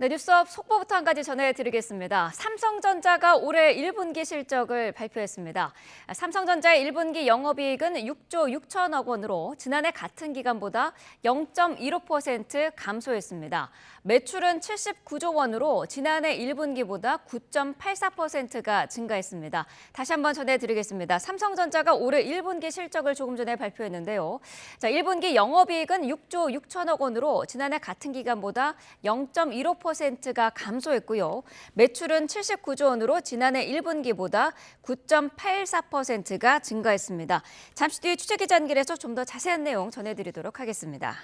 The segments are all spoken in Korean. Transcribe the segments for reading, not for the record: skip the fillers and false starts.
네, 뉴스업 속보부터 한 가지 전해드리겠습니다. 삼성전자가 올해 1분기 실적을 발표했습니다. 삼성전자의 1분기 영업이익은 6조 6천억 원으로 지난해 같은 기간보다 0.15% 감소했습니다. 매출은 79조 원으로 지난해 1분기보다 9.84%가 증가했습니다. 다시 한번 전해드리겠습니다. 삼성전자가 올해 1분기 실적을 조금 전에 발표했는데요. 1분기 영업이익은 6조 6천억 원으로 지난해 같은 기간보다 0.15%가 감소했고요. 매출은 79조 원으로 지난해 1분기보다 9.84%가 증가했습니다. 잠시 뒤 취재기자 연결해서 좀 더 자세한 내용 전해드리도록 하겠습니다.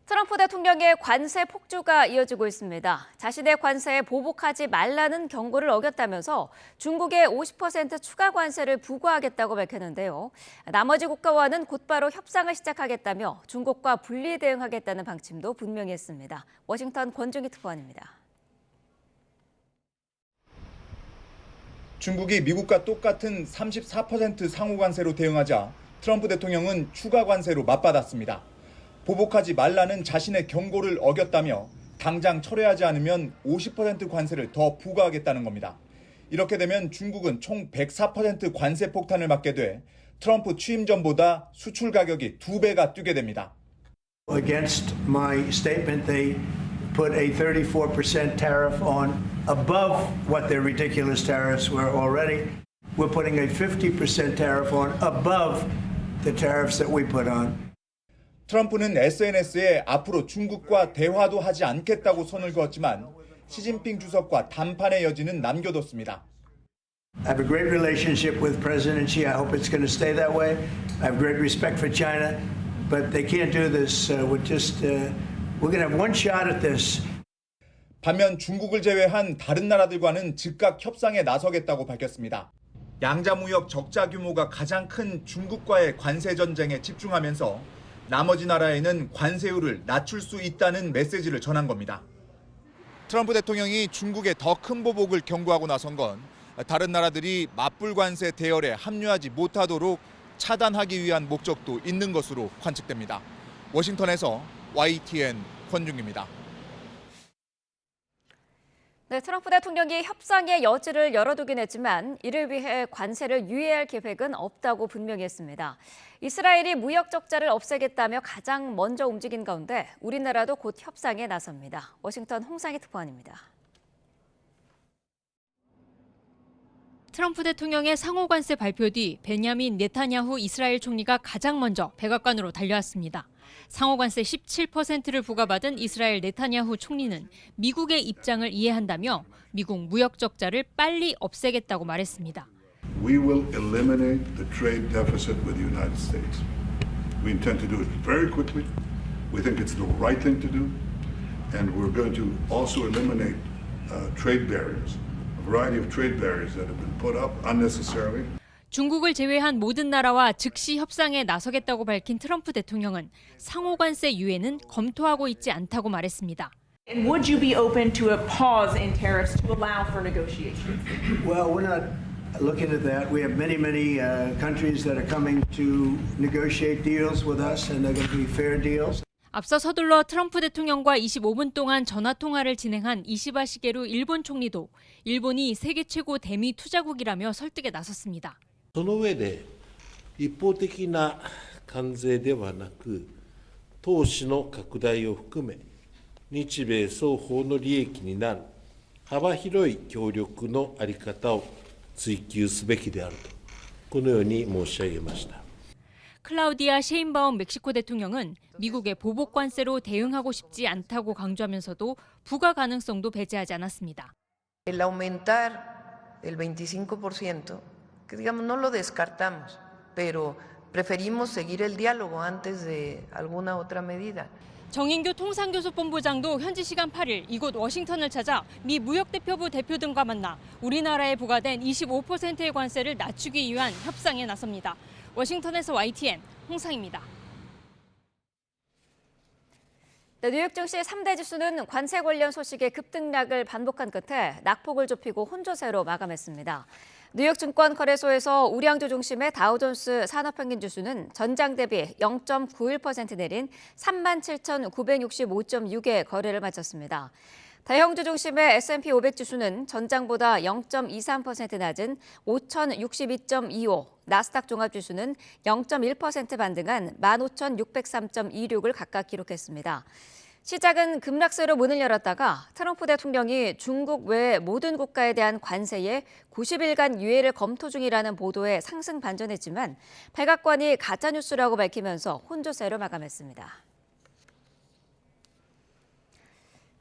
트럼프 대통령의 관세 폭주가 이어지고 있습니다. 자신의 관세에 보복하지 말라는 경고를 어겼다면서 중국에 50% 추가 관세를 부과하겠다고 밝혔는데요. 나머지 국가와는 곧바로 협상을 시작하겠다며 중국과 분리 대응하겠다는 방침도 분명히 했습니다. 워싱턴 권중희 특파원입니다. 중국이 미국과 똑같은 34% 상호 관세로 대응하자 트럼프 대통령은 추가 관세로 맞받았습니다. 보복하지 말라는 자신의 경고를 어겼다며 당장 철회하지 않으면 50% 관세를 더 부과하겠다는 겁니다. 이렇게 되면 중국은 총 104% 관세 폭탄을 맞게 돼 트럼프 취임 전보다 수출 가격이 2배가 뛰게 됩니다. Against my statement, they put a 34% tariff on above what their ridiculous tariffs were already. We're putting a 50% tariff on above the tariffs that we put on. 트럼프는 SNS에 앞으로 중국과 대화도 하지 않겠다고 선을 그었지만 시진핑 주석과 담판의 여지는 남겨뒀습니다. I have a great relationship with President Xi. I hope it's going to stay that way. I have great respect for China, but they can't do this. We're going to have one shot at this. 반면 중국을 제외한 다른 나라들과는 즉각 협상에 나서겠다고 밝혔습니다. 양자무역 적자 규모가 가장 큰 중국과의 관세 전쟁에 집중하면서 나머지 나라에는 관세율을 낮출 수 있다는 메시지를 전한 겁니다. 트럼프 대통령이 중국에 더 큰 보복을 경고하고 나선 건 다른 나라들이 맞불 관세 대열에 합류하지 못하도록 차단하기 위한 목적도 있는 것으로 관측됩니다. 워싱턴에서 YTN 권중입니다. 네, 트럼프 대통령이 협상의 여지를 열어두긴 했지만 이를 위해 관세를 유예할 계획은 없다고 분명히 했습니다. 이스라엘이 무역 적자를 없애겠다며 가장 먼저 움직인 가운데 우리나라도 곧 협상에 나섭니다. 워싱턴 홍상희 특파원입니다. 트럼프 대통령의 상호관세 발표 뒤 베냐민 네타냐후 이스라엘 총리가 가장 먼저 백악관으로 달려왔습니다. 상호관세 17%를 부과받은 이스라엘 네타냐후 총리는 미국의 입장을 이해한다며 미국 무역 적자를 빨리 없애겠다고 말했습니다. We will eliminate the trade deficit with the United States. We intend to do it very quickly. We think it's the right thing to do. And we're going to also eliminate trade barriers, a variety of trade barriers that have been put up unnecessarily. 중국을 제외한 모든 나라와 즉시 협상에 나서겠다고 밝힌 트럼프 대통령은 상호관세 유예는 검토하고 있지 않다고 말했습니다. And would you be open to a pause in tariffs to allow for negotiations? Well, we're not looking at that. We have many countries that are coming to negotiate deals with us, and they're going to be fair deals. 앞서 서둘러 트럼프 대통령과 25분 동안 전화 통화를 진행한 이시바 시게루 일본 총리도 일본이 세계 최고 대미 투자국이라며 설득에 나섰습니다. その上で一方的な関税ではなく投資の拡大を含め日米双方の利益になる幅広い協力の在り方を追求すべきであるとこのように申し上げました。 클라우디아 셰인바움 멕시코 대통령은 미국의 보복 관세로 대응하고 싶지 않다고 강조하면서도 부과 가능성도 배제하지 않았습니다. El aumentar el 25%, que digamos no lo descartamos, pero preferimos seguir el diálogo antes de alguna otra medida. 정인규 통상교섭본부장도 현지 시간 8일 이곳 워싱턴을 찾아 미 무역대표부 대표 등과 만나 우리나라에 부과된 25%의 관세를 낮추기 위한 협상에 나섭니다. 워싱턴에서 YTN 홍상입니다. 네, 뉴욕 증시 3대 지수는 관세 관련 소식의 급등락을 반복한 끝에 낙폭을 좁히고 혼조세로 마감했습니다. 뉴욕 증권거래소에서 우량주 중심의 다우존스 산업평균지수는 전장 대비 0.91% 내린 37,965.6의 거래를 마쳤습니다. 대형주 중심의 S&P 500 지수는 전장보다 0.23% 낮은 5,062.25, 나스닥 종합지수는 0.1% 반등한 15,603.26을 각각 기록했습니다. 시작은 급락세로 문을 열었다가 트럼프 대통령이 중국 외 모든 국가에 대한 관세에 90일간 유예를 검토 중이라는 보도에 상승 반전했지만 백악관이 가짜뉴스라고 밝히면서 혼조세로 마감했습니다.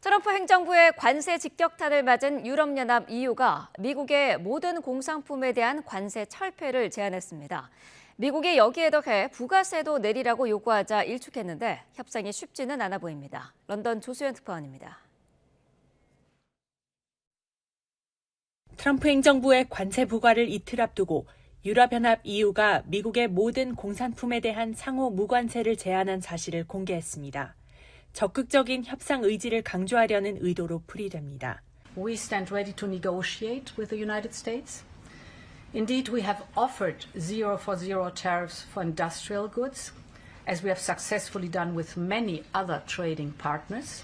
트럼프 행정부의 관세 직격탄을 맞은 유럽연합 EU가 미국의 모든 공산품에 대한 관세 철폐를 제안했습니다. 미국이 여기에 더해 부가세도 내리라고 요구하자 일축했는데 협상이 쉽지는 않아 보입니다. 런던 조수연 특파원입니다. 트럼프 행정부의 관세 부과를 이틀 앞두고 유럽연합 EU가 미국의 모든 공산품에 대한 상호 무관세를 제안한 사실을 공개했습니다. 적극적인 협상 의지를 강조하려는 의도로 풀이됩니다. We stand ready to negotiate with the United States. Indeed, we have offered zero for zero tariffs for industrial goods, as we have successfully done with many other trading partners.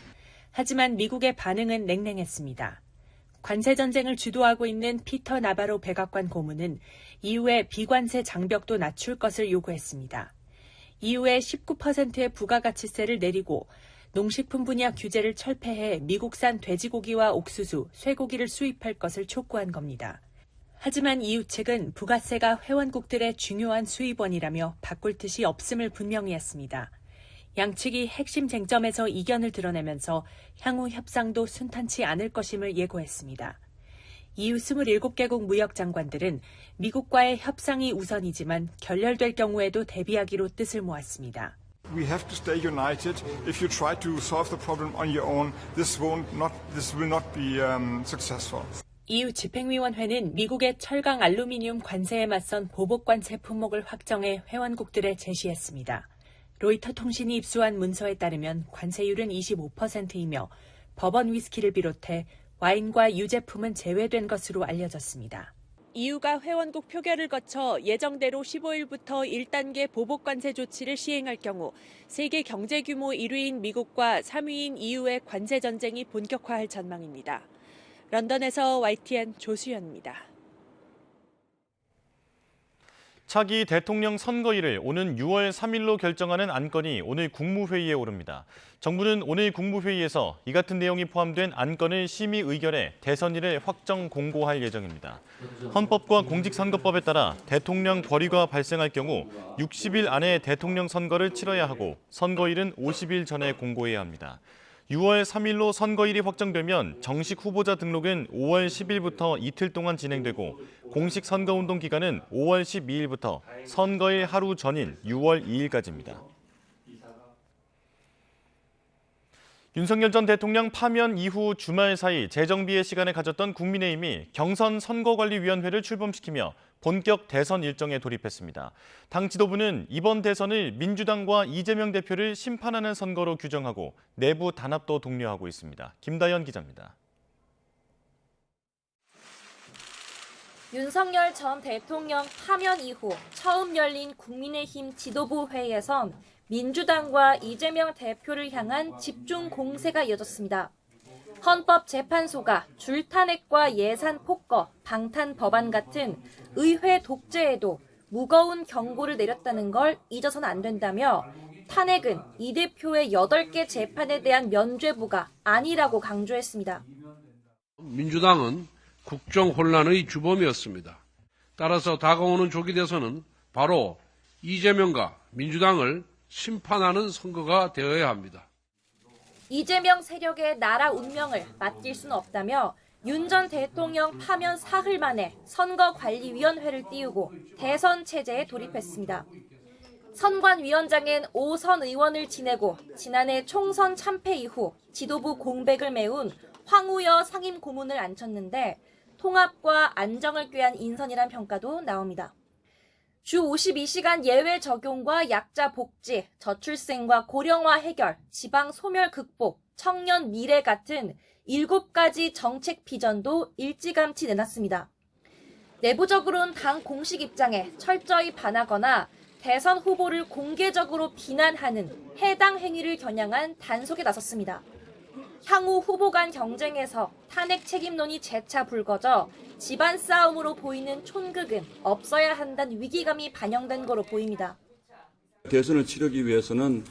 하지만 미국의 반응은 냉랭했습니다. 관세 전쟁을 주도하고 있는 피터 나바로 백악관 고문은 EU의 비관세 장벽도 낮출 것을 요구했습니다. EU의 19%의 부가가치세를 내리고 농식품 분야 규제를 철폐해 미국산 돼지고기와 옥수수, 쇠고기를 수입할 것을 촉구한 겁니다. 하지만 EU 측은 부가세가 회원국들의 중요한 수입원이라며 바꿀 뜻이 없음을 분명히 했습니다. 양측이 핵심 쟁점에서 이견을 드러내면서 향후 협상도 순탄치 않을 것임을 예고했습니다. EU 27개국 무역장관들은 미국과의 협상이 우선이지만 결렬될 경우에도 대비하기로 뜻을 모았습니다. We have to stay united. If you try to solve the problem on your own, this will not be successful. EU 집행위원회는 미국의 철강 알루미늄 관세에 맞선 보복관세 품목을 확정해 회원국들에 제시했습니다. 로이터 통신이 입수한 문서에 따르면 관세율은 25%이며 버번 위스키를 비롯해 와인과 유제품은 제외된 것으로 알려졌습니다. EU가 회원국 표결을 거쳐 예정대로 15일부터 1단계 보복관세 조치를 시행할 경우 세계 경제 규모 1위인 미국과 3위인 EU의 관세 전쟁이 본격화할 전망입니다. 런던에서 YTN 조수연입니다. 차기 대통령 선거일을 오는 6월 3일로 결정하는 안건이 오늘 국무회의에 오릅니다. 정부는 오늘 국무회의에서 이 같은 내용이 포함된 안건을 심의 의결해 대선일을 확정 공고할 예정입니다. 헌법과 공직선거법에 따라 대통령 벌이가 발생할 경우 60일 안에 대통령 선거를 치러야 하고 선거일은 50일 전에 공고해야 합니다. 6월 3일로 선거일이 확정되면 정식 후보자 등록은 5월 10일부터 이틀 동안 진행되고 공식 선거운동 기간은 5월 12일부터 선거일 하루 전인 6월 2일까지입니다. 윤석열 전 대통령 파면 이후 주말 사이 재정비의 시간을 가졌던 국민의힘이 경선 선거관리위원회를 출범시키며 본격 대선 일정에 돌입했습니다. 당 지도부는 이번 대선을 민주당과 이재명 대표를 심판하는 선거로 규정하고 내부 단합도 독려하고 있습니다. 김다연 기자입니다. 윤석열 전 대통령 파면 이후 처음 열린 국민의힘 지도부 회의에선 민주당과 이재명 대표를 향한 집중 공세가 이어졌습니다. 헌법재판소가 줄탄핵과 예산 폭거, 방탄 법안 같은 의회 독재에도 무거운 경고를 내렸다는 걸 잊어서는 안 된다며 탄핵은 이 대표의 8개 재판에 대한 면죄부가 아니라고 강조했습니다. 민주당은 국정 혼란의 주범이었습니다. 따라서 다가오는 조기 대선은 바로 이재명과 민주당을 심판하는 선거가 되어야 합니다. 이재명 세력의 나라 운명을 맡길 수는 없다며 윤 전 대통령 파면 사흘 만에 선거관리위원회를 띄우고 대선 체제에 돌입했습니다. 선관위원장엔 5선 의원을 지내고 지난해 총선 참패 이후 지도부 공백을 메운 황우여 상임고문을 앉혔는데 통합과 안정을 꾀한 인선이란 평가도 나옵니다. 주 52시간 예외 적용과 약자 복지, 저출생과 고령화 해결, 지방 소멸 극복, 청년 미래 같은 7가지 정책 비전도 일찌감치 내놨습니다. 내부적으로는 당 공식 입장에 철저히 반하거나 대선 후보를 공개적으로 비난하는 해당 행위를 겨냥한 단속에 나섰습니다. 향후 후보 간 경쟁에서 탄핵 책임론이 재차 불거져 집안 싸움으로 보이는 촌극은 없어야 한다는 위기감이 반영된 거로 보입니다. 대선을 치르기 위해서는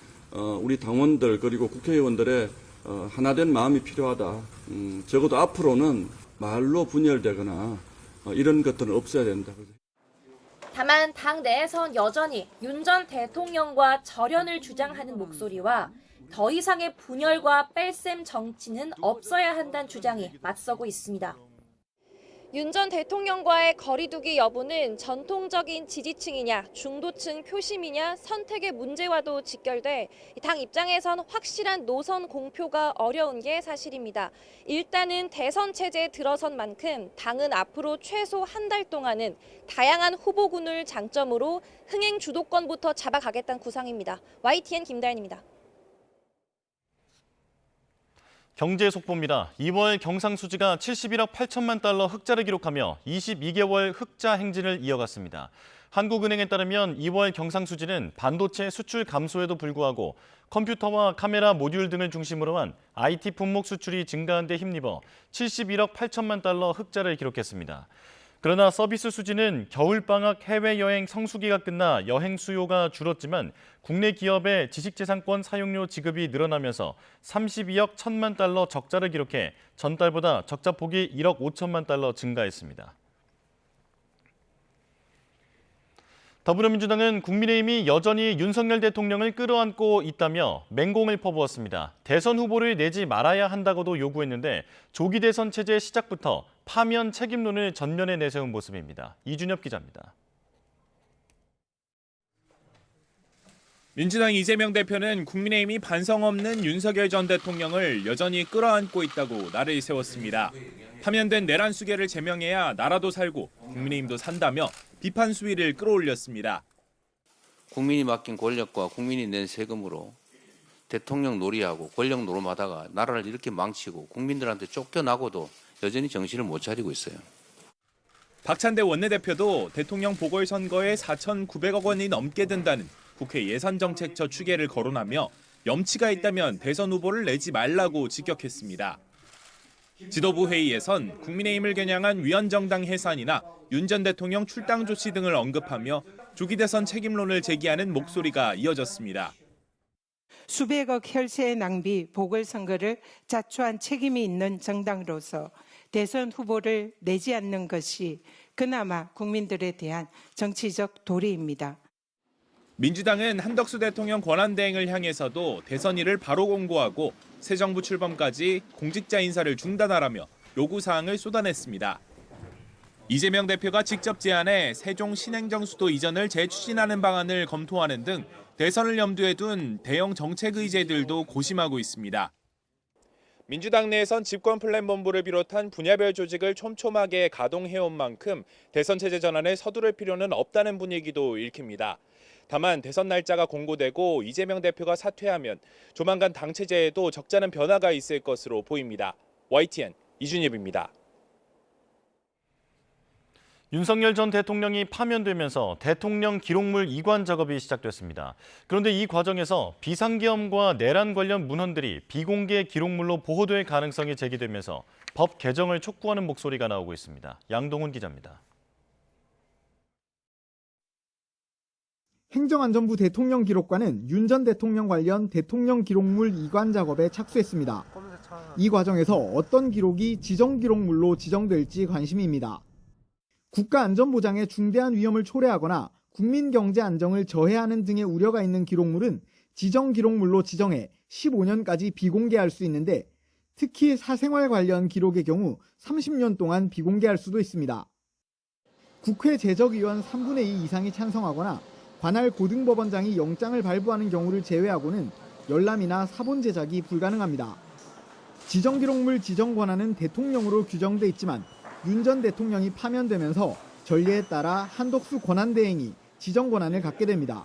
우리 당원들 그리고 국회의원들의 하나된 마음이 필요하다. 적어도 앞으로는 말로 분열되거나 이런 것들은 없어야 된다. 다만 당 내에선 여전히 윤 전 대통령과 절연을 주장하는 목소리와 더 이상의 분열과 뺄셈 정치는 없어야 한다는 주장이 맞서고 있습니다. 윤 전 대통령과의 거리두기 여부는 전통적인 지지층이냐 중도층 표심이냐 선택의 문제와도 직결돼 당 입장에선 확실한 노선 공표가 어려운 게 사실입니다. 일단은 대선 체제에 들어선 만큼 당은 앞으로 최소 한 달 동안은 다양한 후보군을 장점으로 흥행 주도권부터 잡아가겠다는 구상입니다. YTN 김다현입니다. 경제 속보입니다. 2월 경상수지가 71억 8천만 달러 흑자를 기록하며 22개월 흑자 행진을 이어갔습니다. 한국은행에 따르면 2월 경상수지는 반도체 수출 감소에도 불구하고 컴퓨터와 카메라 모듈 등을 중심으로 한 IT 품목 수출이 증가한 데 힘입어 71억 8천만 달러 흑자를 기록했습니다. 그러나 서비스 수지는 겨울방학 해외여행 성수기가 끝나 여행 수요가 줄었지만 국내 기업의 지식재산권 사용료 지급이 늘어나면서 32억 1천만 달러 적자를 기록해 전달보다 적자폭이 1억 5천만 달러 증가했습니다. 더불어민주당은 국민의힘이 여전히 윤석열 대통령을 끌어안고 있다며 맹공을 퍼부었습니다. 대선 후보를 내지 말아야 한다고도 요구했는데 조기 대선 체제 시작부터 파면 책임론을 전면에 내세운 모습입니다. 이준엽 기자입니다. 민주당 이재명 대표는 국민의힘이 반성 없는 윤석열 전 대통령을 여전히 끌어안고 있다고 날을 세웠습니다. 파면된 내란 수계를 제명해야 나라도 살고 국민의힘도 산다며 비판 수위를 끌어올렸습니다. 국민이 맡긴 권력과 국민이 낸 세금으로 대통령 놀이하고 권력 노름하다가 나라를 이렇게 망치고 국민들한테 쫓겨나고도 여전히 정신을 못 차리고 있어요. 박찬대 원내대표도 대통령 보궐선거에 4,900억 원이 넘게 든다는 국회 예산정책처 추계를 거론하며 염치가 있다면 대선 후보를 내지 말라고 직격했습니다. 지도부 회의에선 국민의힘을 겨냥한 위원정당 해산이나 윤 전 대통령 출당 조치 등을 언급하며 조기 대선 책임론을 제기하는 목소리가 이어졌습니다. 수백억 혈세의 낭비, 보궐선거를 자초한 책임이 있는 정당으로서 대선 후보를 내지 않는 것이 그나마 국민들에 대한 정치적 도리입니다. 민주당은 한덕수 대통령 권한대행을 향해서도 대선일을 바로 공고하고 새 정부 출범까지 공직자 인사를 중단하라며 요구사항을 쏟아냈습니다. 이재명 대표가 직접 제안해 세종 신행정수도 이전을 재추진하는 방안을 검토하는 등 대선을 염두에 둔 대형 정책 의제들도 고심하고 있습니다. 민주당 내에선 집권플랜본부를 비롯한 분야별 조직을 촘촘하게 가동해온 만큼 대선 체제 전환에 서두를 필요는 없다는 분위기도 읽힙니다. 다만 대선 날짜가 공고되고 이재명 대표가 사퇴하면 조만간 당 체제에도 적잖은 변화가 있을 것으로 보입니다. YTN 이준엽입니다. 윤석열 전 대통령이 파면되면서 대통령 기록물 이관 작업이 시작됐습니다. 그런데 이 과정에서 비상계엄과 내란 관련 문헌들이 비공개 기록물로 보호될 가능성이 제기되면서 법 개정을 촉구하는 목소리가 나오고 있습니다. 양동훈 기자입니다. 행정안전부 대통령 기록관은 윤 전 대통령 관련 대통령 기록물 이관 작업에 착수했습니다. 이 과정에서 어떤 기록이 지정 기록물로 지정될지 관심입니다. 국가안전보장에 중대한 위험을 초래하거나 국민 경제 안정을 저해하는 등의 우려가 있는 기록물은 지정 기록물로 지정해 15년까지 비공개할 수 있는데 특히 사생활 관련 기록의 경우 30년 동안 비공개할 수도 있습니다. 국회 제적의원 3분의 2 이상이 찬성하거나 관할 고등법원장이 영장을 발부하는 경우를 제외하고는 열람이나 사본 제작이 불가능합니다. 지정 기록물 지정 권한은 대통령으로 규정돼 있지만 윤 전 대통령이 파면되면서 전례에 따라 한덕수 권한대행이 지정 권한을 갖게 됩니다.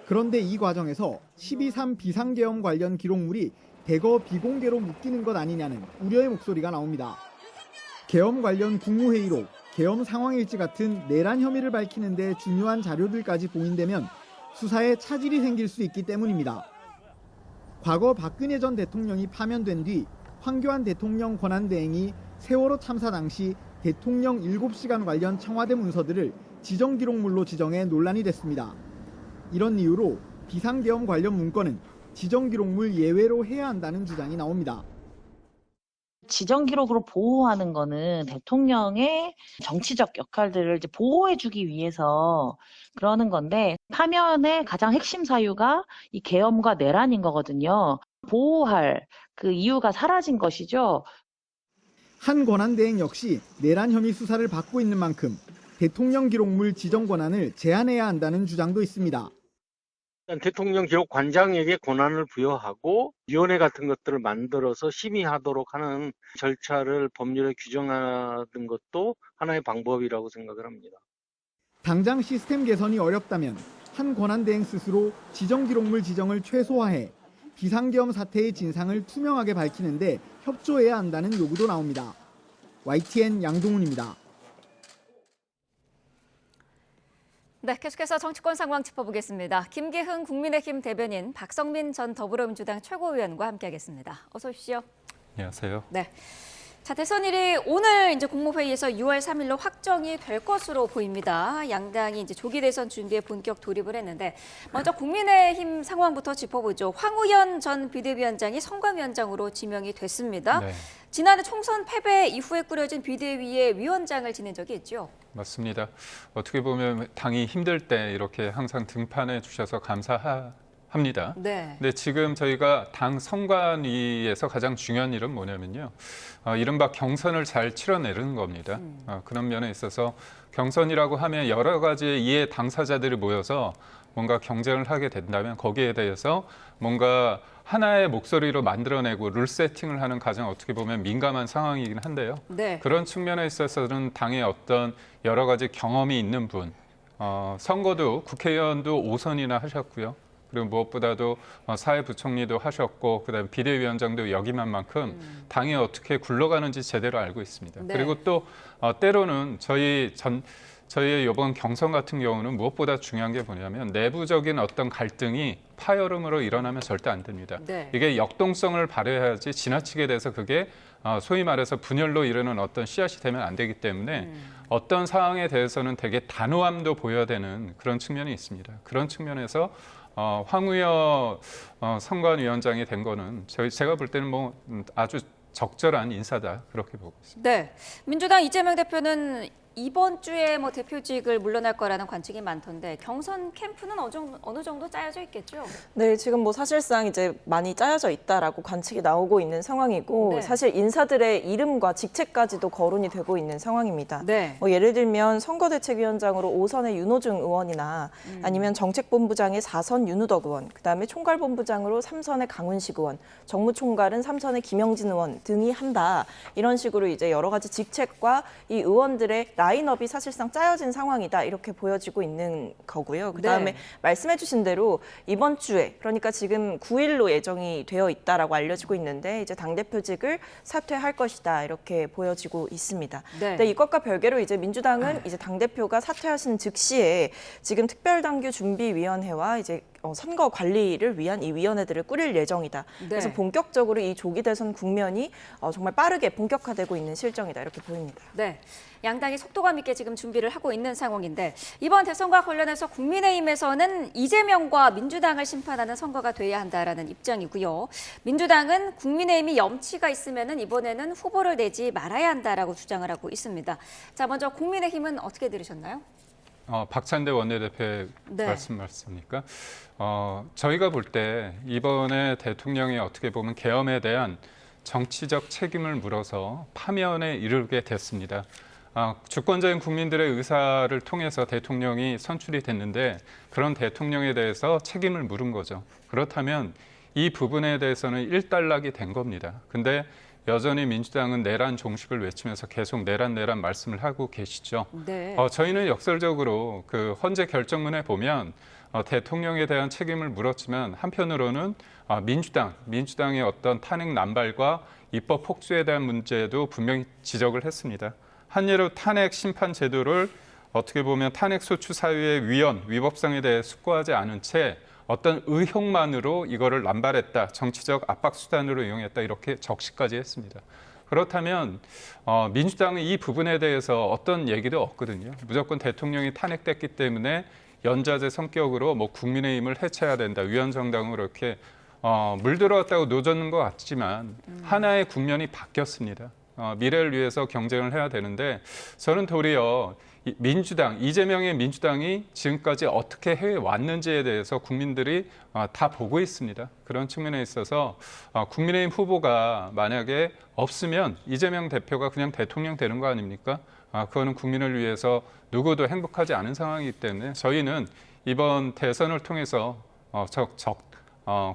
그런데 이 과정에서 12.3 비상계엄 관련 기록물이 대거 비공개로 묶이는 것 아니냐는 우려의 목소리가 나옵니다. 계엄 관련 국무회의록, 계엄 상황일지 같은 내란 혐의를 밝히는 데 중요한 자료들까지 봉인되면 수사에 차질이 생길 수 있기 때문입니다. 과거 박근혜 전 대통령이 파면된 뒤 황교안 대통령 권한대행이 세월호 참사 당시 대통령 7시간 관련 청와대 문서들을 지정기록물로 지정해 논란이 됐습니다. 이런 이유로 비상계엄 관련 문건은 지정기록물 예외로 해야 한다는 주장이 나옵니다. 지정 기록으로 보호하는 거는 대통령의 정치적 역할들을 이제 보호해주기 위해서 그러는 건데 파면의 가장 핵심 사유가 이 계엄과 내란인 거거든요. 보호할 그 이유가 사라진 것이죠. 한 권한대행 역시 내란 혐의 수사를 받고 있는 만큼 대통령 기록물 지정 권한을 제한해야 한다는 주장도 있습니다. 대통령 기록관장에게 권한을 부여하고 위원회 같은 것들을 만들어서 심의하도록 하는 절차를 법률에 규정하는 것도 하나의 방법이라고 생각을 합니다. 당장 시스템 개선이 어렵다면 한 권한대행 스스로 지정기록물 지정을 최소화해 비상계엄 사태의 진상을 투명하게 밝히는데 협조해야 한다는 요구도 나옵니다. YTN 양동훈입니다. 네, 계속해서 정치권 상황 짚어보겠습니다. 김기흥 국민의힘 대변인, 박성민 전 더불어민주당 최고위원과 함께하겠습니다. 어서 오십시오. 안녕하세요. 네. 자, 대선일이 오늘 이제 국무회의에서 6월 3일로 확정이 될 것으로 보입니다. 양당이 이제 조기 대선 준비에 본격 돌입을 했는데 먼저 국민의힘 상황부터 짚어보죠. 황우현 전 비대위원장이 선관위원장으로 지명이 됐습니다. 네. 지난해 총선 패배 이후에 꾸려진 비대위의 위원장을 지낸 적이 있죠. 맞습니다. 어떻게 보면 당이 힘들 때 이렇게 항상 등판해 주셔서 감사합니다. 네. 근데 지금 저희가 당 선관위에서 가장 중요한 일은 뭐냐면요. 이른바 경선을 잘 치러내는 겁니다. 그런 면에 있어서 경선이라고 하면 여러 가지 이해 당사자들이 모여서 뭔가 경쟁을 하게 된다면 거기에 대해서 뭔가 하나의 목소리로 만들어내고 룰 세팅을 하는 가장 어떻게 보면 민감한 상황이긴 한데요. 네. 그런 측면에 있어서는 당의 어떤 여러 가지 경험이 있는 분, 선거도 국회의원도 5선이나 하셨고요. 그리고 무엇보다도 사회부총리도 하셨고 그다음에 비대위원장도 역임한 만큼 당이 어떻게 굴러가는지 제대로 알고 있습니다. 네. 그리고 또 때로는 저희의 이번 경선 같은 경우는 무엇보다 중요한 게 뭐냐면 내부적인 어떤 갈등이 파열음으로 일어나면 절대 안 됩니다. 네. 이게 역동성을 발휘해야지 지나치게 돼서 그게 소위 말해서 분열로 이르는 어떤 씨앗이 되면 안 되기 때문에 어떤 상황에 대해서는 되게 단호함도 보여야 되는 그런 측면이 있습니다. 그런 측면에서 황우여 선관위원장이 된 거는 제가 볼 때는 뭐 아주 적절한 인사다 그렇게 보고 있습니다. 네, 민주당 이재명 대표는 이번 주에 뭐 대표직을 물러날 거라는 관측이 많던데 경선 캠프는 어느 정도 짜여져 있겠죠? 네, 지금 뭐 사실상 이제 많이 짜여져 있다라고 관측이 나오고 있는 상황이고 네. 사실 인사들의 이름과 직책까지도 거론이 되고 있는 상황입니다. 네. 뭐 예를 들면 선거대책위원장으로 5선의 윤호중 의원이나 아니면 정책본부장의 4선 윤우덕 의원, 그다음에 총괄본부장으로 3선의 강훈식 의원, 정무총괄은 3선의 김영진 의원 등이 한다. 이런 식으로 이제 여러 가지 직책과 이 의원들의 라인업이 사실상 짜여진 상황이다 이렇게 보여지고 있는 거고요. 그다음에 네. 말씀해 주신 대로 이번 주에 그러니까 지금 9일로 예정이 되어 있다라고 알려지고 있는데 이제 당대표직을 사퇴할 것이다 이렇게 보여지고 있습니다. 네. 근데 이것과 별개로 이제 민주당은 이제 당대표가 사퇴하신 즉시에 지금 특별당규 준비위원회와 이제 선거 관리를 위한 이 위원회들을 꾸릴 예정이다. 네. 그래서 본격적으로 이 조기 대선 국면이 정말 빠르게 본격화되고 있는 실정이다 이렇게 보입니다. 네, 양당이 속도감 있게 지금 준비를 하고 있는 상황인데 이번 대선과 관련해서 국민의힘에서는 이재명과 민주당을 심판하는 선거가 돼야 한다라는 입장이고요. 민주당은 국민의힘이 염치가 있으면은 이번에는 후보를 내지 말아야 한다라고 주장을 하고 있습니다. 자, 먼저 국민의힘은 어떻게 들으셨나요? 박찬대 원내대표의 네. 말씀입니까? 저희가 볼 때 이번에 대통령이 어떻게 보면 계엄에 대한 정치적 책임을 물어서 파면에 이르게 됐습니다. 주권자인 국민들의 의사를 통해서 대통령이 선출이 됐는데 그런 대통령에 대해서 책임을 물은 거죠. 그렇다면 이 부분에 대해서는 일단락이 된 겁니다. 근데 여전히 민주당은 내란 종식을 외치면서 계속 내란 말씀을 하고 계시죠. 네. 저희는 역설적으로 그 헌재 결정문에 보면 대통령에 대한 책임을 물었지만 한편으로는 민주당의 어떤 탄핵 남발과 입법 폭주에 대한 문제도 분명히 지적을 했습니다. 한예로 탄핵 심판 제도를 어떻게 보면 탄핵 소추 사유의 위법성에 대해 숙고하지 않은 채 어떤 의혹만으로 이거를 남발했다, 정치적 압박 수단으로 이용했다 이렇게 적시까지 했습니다. 그렇다면 민주당은 이 부분에 대해서 어떤 얘기도 없거든요. 무조건 대통령이 탄핵됐기 때문에 연좌제 성격으로 뭐 국민의힘을 해체해야 된다, 위헌정당으로 이렇게 물들어왔다고 노젓는 것 같지만 하나의 국면이 바뀌었습니다. 미래를 위해서 경쟁을 해야 되는데 저는 도리어 민주당, 이재명의 민주당이 지금까지 어떻게 해왔는지에 대해서 국민들이 다 보고 있습니다. 그런 측면에 있어서 국민의힘 후보가 만약에 없으면 이재명 대표가 그냥 대통령 되는 거 아닙니까? 그거는 국민을 위해서 누구도 행복하지 않은 상황이기 때문에 저희는 이번 대선을 통해서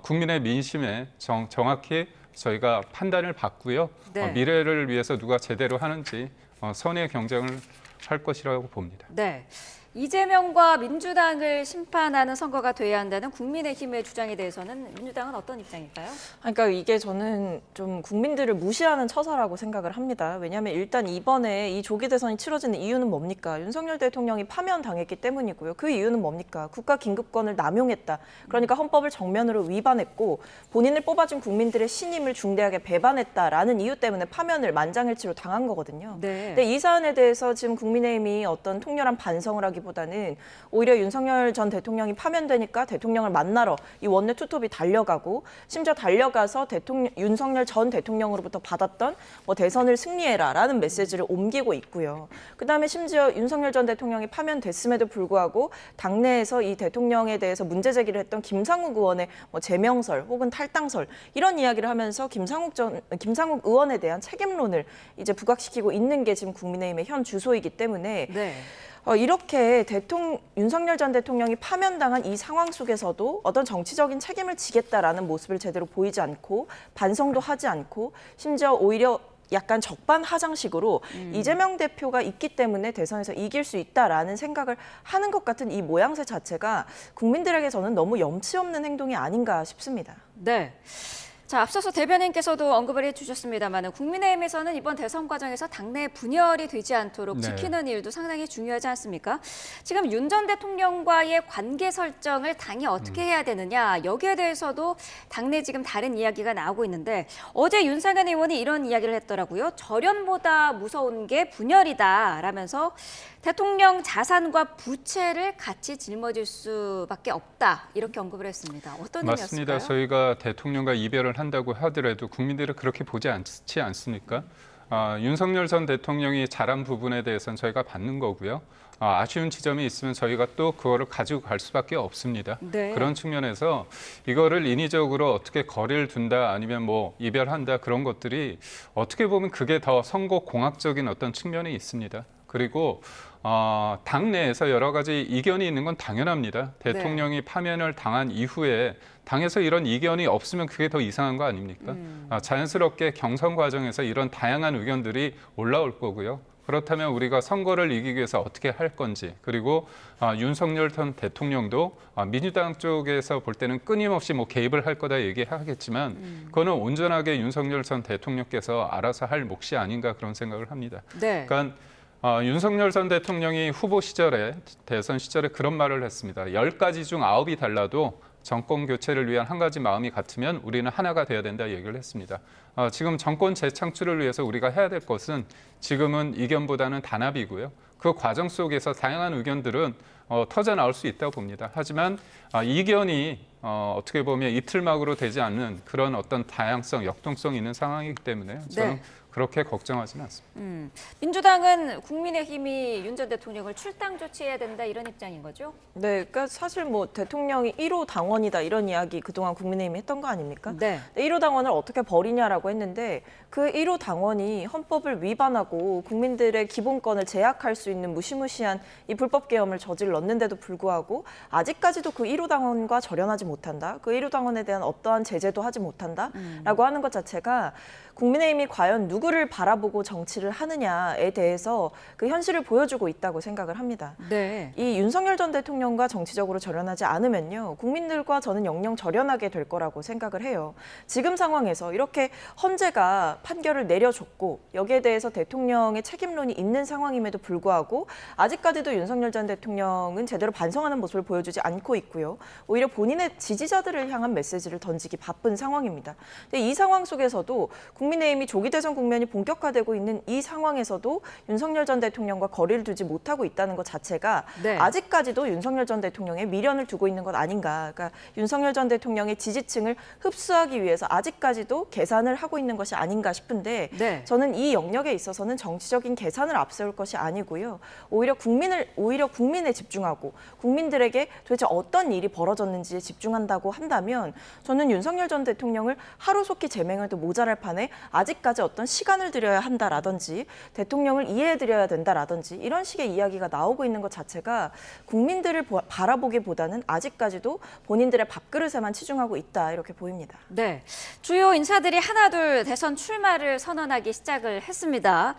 국민의 민심에 정확히 저희가 판단을 받고요. 네. 미래를 위해서 누가 제대로 하는지 선의의 경쟁을 할 것이라고 봅니다. 네. 이재명과 민주당을 심판하는 선거가 돼야 한다는 국민의힘의 주장에 대해서는 민주당은 어떤 입장일까요? 그러니까 이게 저는 좀 국민들을 무시하는 처사라고 생각을 합니다. 왜냐하면 일단 이번에 이 조기 대선이 치러지는 이유는 뭡니까? 윤석열 대통령이 파면당했기 때문이고요. 그 이유는 뭡니까? 국가 긴급권을 남용했다. 그러니까 헌법을 정면으로 위반했고 본인을 뽑아준 국민들의 신임을 중대하게 배반했다라는 이유 때문에 파면을 만장일치로 당한 거거든요. 네. 근데 이 사안에 대해서 지금 국민의힘이 어떤 통렬한 반성을 하기보다는 오히려 윤석열 전 대통령이 파면되니까 대통령을 만나러 이 원내 투톱이 달려가고 심지어 달려가서 윤석열 전 대통령으로부터 받았던 뭐 대선을 승리해라라는 메시지를 옮기고 있고요. 그다음에 심지어 윤석열 전 대통령이 파면됐음에도 불구하고 당내에서 이 대통령에 대해서 문제 제기를 했던 김상욱 의원의 뭐 제명설 혹은 탈당설 이런 이야기를 하면서 김상욱 의원에 대한 책임론을 이제 부각시키고 있는 게 지금 국민의힘의 현 주소이기 때문에 네. 이렇게 윤석열 전 대통령이 파면당한 이 상황 속에서도 어떤 정치적인 책임을 지겠다라는 모습을 제대로 보이지 않고 반성도 하지 않고 심지어 오히려 약간 적반하장식으로 이재명 대표가 있기 때문에 대선에서 이길 수 있다라는 생각을 하는 것 같은 이 모양새 자체가 국민들에게 저는 너무 염치 없는 행동이 아닌가 싶습니다. 네. 자, 앞서서 대변인께서도 언급을 해주셨습니다만 국민의힘에서는 이번 대선 과정에서 당내 분열이 되지 않도록 네. 지키는 일도 상당히 중요하지 않습니까? 지금 윤 전 대통령과의 관계 설정을 당이 어떻게 해야 되느냐 여기에 대해서도 당내 지금 다른 이야기가 나오고 있는데 어제 윤상현 의원이 이런 이야기를 했더라고요. 절연보다 무서운 게 분열이다 라면서 대통령 자산과 부채를 같이 짊어질 수밖에 없다 이렇게 언급을 했습니다. 어떤 의미였을까요? 맞습니다. 저희가 대통령과 이별을 한다고 하더라도 국민들은 그렇게 보지 않지 않습니까? 윤석열 전 대통령이 잘한 부분에 대해서는 저희가 받는 거고요. 아쉬운 지점이 있으면 저희가 또 그거를 가지고 갈 수밖에 없습니다. 네. 그런 측면에서 이거를 인위적으로 어떻게 거리를 둔다 아니면 뭐 이별한다 그런 것들이 어떻게 보면 그게 더 선거 공학적인 어떤 측면이 있습니다. 그리고 당내에서 여러 가지 이견이 있는 건 당연합니다. 대통령이 파면을 당한 이후에 당에서 이런 이견이 없으면 그게 더 이상한 거 아닙니까? 자연스럽게 경선 과정에서 이런 다양한 의견들이 올라올 거고요. 그렇다면 우리가 선거를 이기기 위해서 어떻게 할 건지 그리고 윤석열 전 대통령도 민주당 쪽에서 볼 때는 끊임없이 뭐 개입을 할 거다 얘기하겠지만 그거는 온전하게 윤석열 전 대통령께서 알아서 할 몫이 아닌가 그런 생각을 합니다. 네. 그러니까 윤석열 전 대통령이 후보 시절에 대선 시절에 그런 말을 했습니다. 10가지 중 9이 달라도 정권 교체를 위한 한 가지 마음이 같으면 우리는 하나가 돼야 된다 얘기를 했습니다. 지금 정권 재창출을 위해서 우리가 해야 될 것은 지금은 이견보다는 단합이고요. 그 과정 속에서 다양한 의견들은 터져 나올 수 있다고 봅니다. 하지만 이견이 어떻게 보면 이틀막으로 되지 않는 그런 어떤 다양성, 역동성이 있는 상황이기 때문에 저는 네. 그렇게 걱정하지는 않습니다. 민주당은 국민의힘이 윤 전 대통령을 출당 조치해야 된다 이런 입장인 거죠? 네, 그러니까 사실 뭐 대통령이 1호 당원이다 이런 이야기 그동안 국민의힘이 했던 거 아닙니까? 네. 1호 당원을 어떻게 버리냐라고 했는데 그 1호 당원이 헌법을 위반하고 국민들의 기본권을 제약할 수 있는 무시무시한 이 불법 계엄을 저질렀 넣는데도 불구하고 아직까지도 그 1호 당원과 절연하지 못한다. 그 1호 당원에 대한 어떠한 제재도 하지 못한다라고 하는 것 자체가 국민의힘이 과연 누구를 바라보고 정치를 하느냐에 대해서 그 현실을 보여주고 있다고 생각을 합니다. 네. 이 윤석열 전 대통령과 정치적으로 절연하지 않으면요. 국민들과 저는 영영 절연하게 될 거라고 생각을 해요. 지금 상황에서 이렇게 헌재가 판결을 내려줬고 여기에 대해서 대통령의 책임론이 있는 상황임에도 불구하고 아직까지도 윤석열 전 대통령은 제대로 반성하는 모습을 보여주지 않고 있고요. 오히려 본인의 지지자들을 향한 메시지를 던지기 바쁜 상황입니다. 근데 이 상황 속에서도 국민의힘이 조기 대선 국면이 본격화되고 있는 이 상황에서도 윤석열 전 대통령과 거리를 두지 못하고 있다는 것 자체가 네. 아직까지도 윤석열 전 대통령의 미련을 두고 있는 것 아닌가. 그러니까 윤석열 전 대통령의 지지층을 흡수하기 위해서 아직까지도 계산을 하고 있는 것이 아닌가 싶은데 네. 저는 이 영역에 있어서는 정치적인 계산을 앞세울 것이 아니고요. 오히려 국민에 집중하고 국민들에게 도대체 어떤 일이 벌어졌는지에 집중한다고 한다면 저는 윤석열 전 대통령을 하루속히 제명해도 모자랄 판에 아직까지 어떤 시간을 들여야 한다라든지 대통령을 이해해드려야 된다라든지 이런 식의 이야기가 나오고 있는 것 자체가 국민들을 바라보기보다는 아직까지도 본인들의 밥그릇에만 치중하고 있다 이렇게 보입니다. 네, 주요 인사들이 하나둘 대선 출마를 선언하기 시작을 했습니다.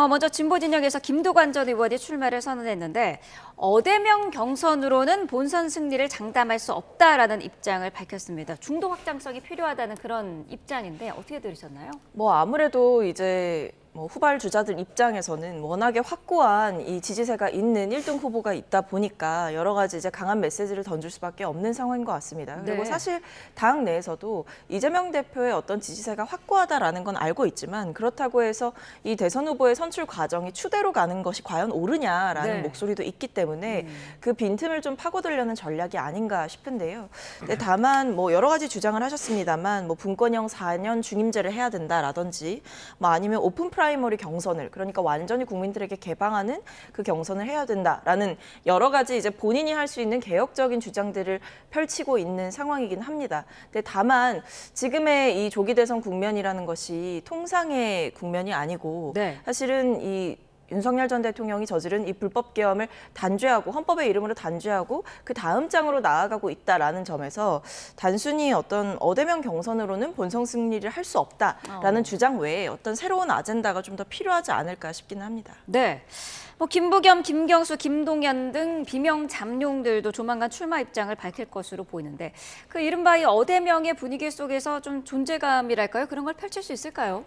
먼저 진보 진영에서 김두관 전 의원이 출마를 선언했는데 어대명 경선으로는 본선 승리를 장담할 수 없다라는 입장을 밝혔습니다. 중도 확장성이 필요하다는 그런 입장인데 어떻게 들으셨나요? 아무래도 이제 후발 주자들 입장에서는 워낙에 확고한 이 지지세가 있는 1등 후보가 있다 보니까 여러 가지 이제 강한 메시지를 던질 수밖에 없는 상황인 것 같습니다. 그리고 네. 사실 당 내에서도 이재명 대표의 어떤 지지세가 확고하다라는 건 알고 있지만 그렇다고 해서 이 대선 후보의 선출 과정이 추대로 가는 것이 과연 옳으냐라는 네. 목소리도 있기 때문에 그 빈틈을 좀 파고들려는 전략이 아닌가 싶은데요. 근데 다만 여러 가지 주장을 하셨습니다만 분권형 4년 중임제를 해야 된다라든지 아니면 오픈 프라이머리 경선을 그러니까 완전히 국민들에게 개방하는 그 경선을 해야 된다라는 여러 가지 이제 본인이 할 수 있는 개혁적인 주장들을 펼치고 있는 상황이긴 합니다. 근데 다만 지금의 이 조기 대선 국면이라는 것이 통상의 국면이 아니고 네. 사실은 이 윤석열 전 대통령이 저지른 이 불법 계엄을 단죄하고 헌법의 이름으로 단죄하고 그 다음 장으로 나아가고 있다라는 점에서 단순히 어떤 어대명 경선으로는 본선 승리를 할 수 없다라는 주장 외에 어떤 새로운 아젠다가 좀 더 필요하지 않을까 싶기는 합니다. 네. 김부겸, 김경수, 김동연 등 비명 잠룡들도 조만간 출마 입장을 밝힐 것으로 보이는데 그 이른바 이 어대명의 분위기 속에서 좀 존재감이랄까요? 그런 걸 펼칠 수 있을까요?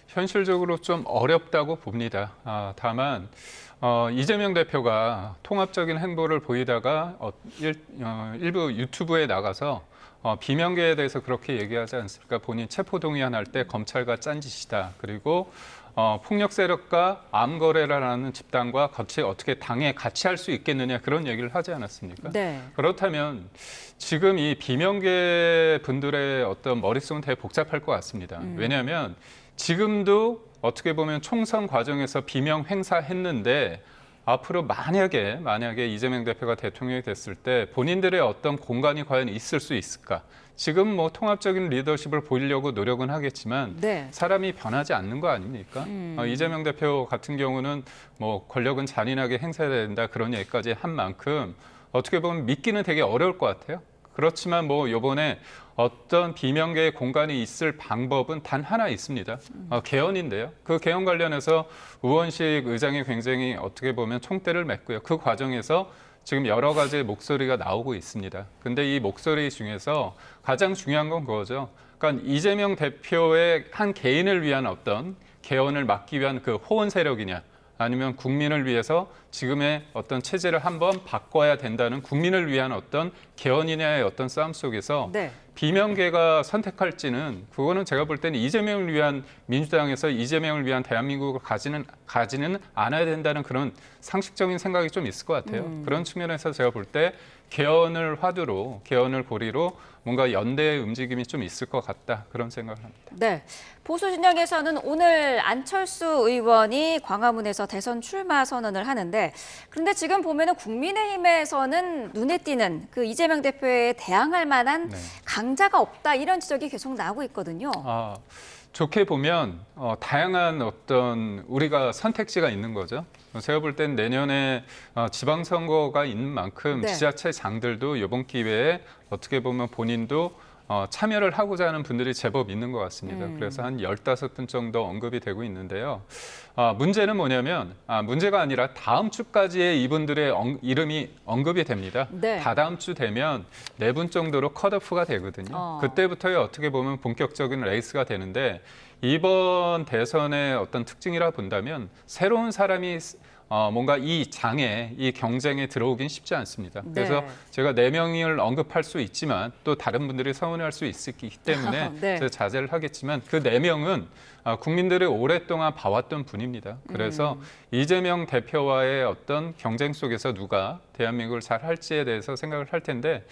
현실적으로 좀 어렵다고 봅니다. 다만 이재명 대표가 통합적인 행보를 보이다가 일부 유튜브에 나가서 비명계에 대해서 그렇게 얘기하지 않습니까? 본인 체포동의안 할 때 검찰과 짠짓이다. 그리고 폭력 세력과 암 거래를 하는 집단과 어떻게 당에 같이 할 수 있겠느냐 그런 얘기를 하지 않았습니까? 네. 그렇다면 지금 이 비명계 분들의 어떤 머릿속은 되게 복잡할 것 같습니다. 왜냐하면 지금도 어떻게 보면 총선 과정에서 비명 행사했는데 앞으로 만약에 이재명 대표가 대통령이 됐을 때 본인들의 어떤 공간이 과연 있을 수 있을까? 지금 통합적인 리더십을 보이려고 노력은 하겠지만 네. 사람이 변하지 않는 거 아닙니까? 이재명 대표 같은 경우는 권력은 잔인하게 행사해야 된다 그런 얘기까지 한 만큼 어떻게 보면 믿기는 되게 어려울 것 같아요. 그렇지만 이번에 어떤 비명계의 공간이 있을 방법은 단 하나 있습니다. 개헌인데요. 그 개헌 관련해서 우원식 의장이 굉장히 어떻게 보면 총대를 맸고요. 그 과정에서 지금 여러 가지 목소리가 나오고 있습니다. 근데 이 목소리 중에서 가장 중요한 건 그거죠. 그러니까 이재명 대표의 한 개인을 위한 어떤 개헌을 막기 위한 그 호언 세력이냐 아니면 국민을 위해서 지금의 어떤 체제를 한번 바꿔야 된다는 국민을 위한 어떤 개헌이냐의 어떤 싸움 속에서 네. 비명계가 선택할지는 그거는 제가 볼 때는 이재명을 위한 민주당에서 이재명을 위한 대한민국을 가지는 않아야 된다는 그런 상식적인 생각이 좀 있을 것 같아요. 그런 측면에서 제가 볼 때 개헌을 화두로 개헌을 고리로 뭔가 연대의 움직임이 좀 있을 것 같다 그런 생각을 합니다. 네, 보수 진영에서는 오늘 안철수 의원이 광화문에서 대선 출마 선언을 하는데 그런데 지금 보면은 국민의힘에서는 눈에 띄는 그 이재명 대표에 대항할 만한 강한 강자가 없다 이런 지적이 계속 나오고 있거든요. 좋게 보면 다양한 어떤 우리가 선택지가 있는 거죠. 제가 볼 땐 내년에 지방선거가 있는 만큼 네. 지자체장들도 이번 기회에 어떻게 보면 본인도 참여를 하고자 하는 분들이 제법 있는 것 같습니다. 그래서 한 15분 정도 언급이 되고 있는데요. 문제는 뭐냐면 문제가 아니라 다음 주까지의 이분들의 이름이 언급이 됩니다. 네. 다다음 주 되면 4분 정도로 컷오프가 되거든요. 그때부터야 어떻게 보면 본격적인 레이스가 되는데 이번 대선의 어떤 특징이라 본다면 새로운 사람이 뭔가 이 장에, 이 경쟁에 들어오긴 쉽지 않습니다. 그래서 제가 4명을 언급할 수 있지만 또 다른 분들이 서운해할 수 있기 때문에 네. 제가 자제를 하겠지만 그 4명은 국민들이 오랫동안 봐왔던 분입니다. 그래서 이재명 대표와의 어떤 경쟁 속에서 누가 대한민국을 잘 할지에 대해서 생각을 할 텐데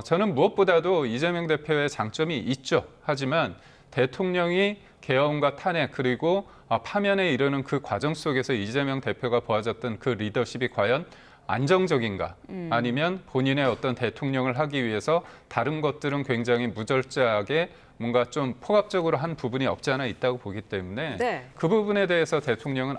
저는 무엇보다도 이재명 대표의 장점이 있죠. 하지만 대통령이 계엄과 탄핵 그리고 파면에 이르는 그 과정 속에서 이재명 대표가 보여줬던 그 리더십이 과연 안정적인가 아니면 본인의 어떤 대통령을 하기 위해서 다른 것들은 굉장히 무절제하게 뭔가 좀 포괄적으로 한 부분이 없지 않아 있다고 보기 때문에 네. 그 부분에 대해서 대통령은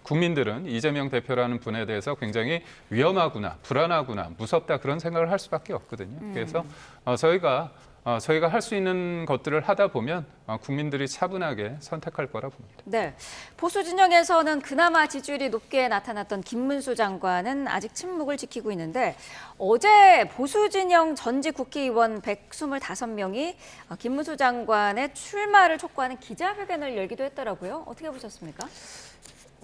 국민들은 이재명 대표라는 분에 대해서 굉장히 위험하구나, 불안하구나, 무섭다 그런 생각을 할 수밖에 없거든요. 그래서 저희가 할 수 있는 것들을 하다 보면 국민들이 차분하게 선택할 거라 봅니다. 네, 보수 진영에서는 그나마 지지율이 높게 나타났던 김문수 장관은 아직 침묵을 지키고 있는데 어제 보수 진영 전직 국회의원 125명이 김문수 장관의 출마를 촉구하는 기자회견을 열기도 했더라고요. 어떻게 보셨습니까?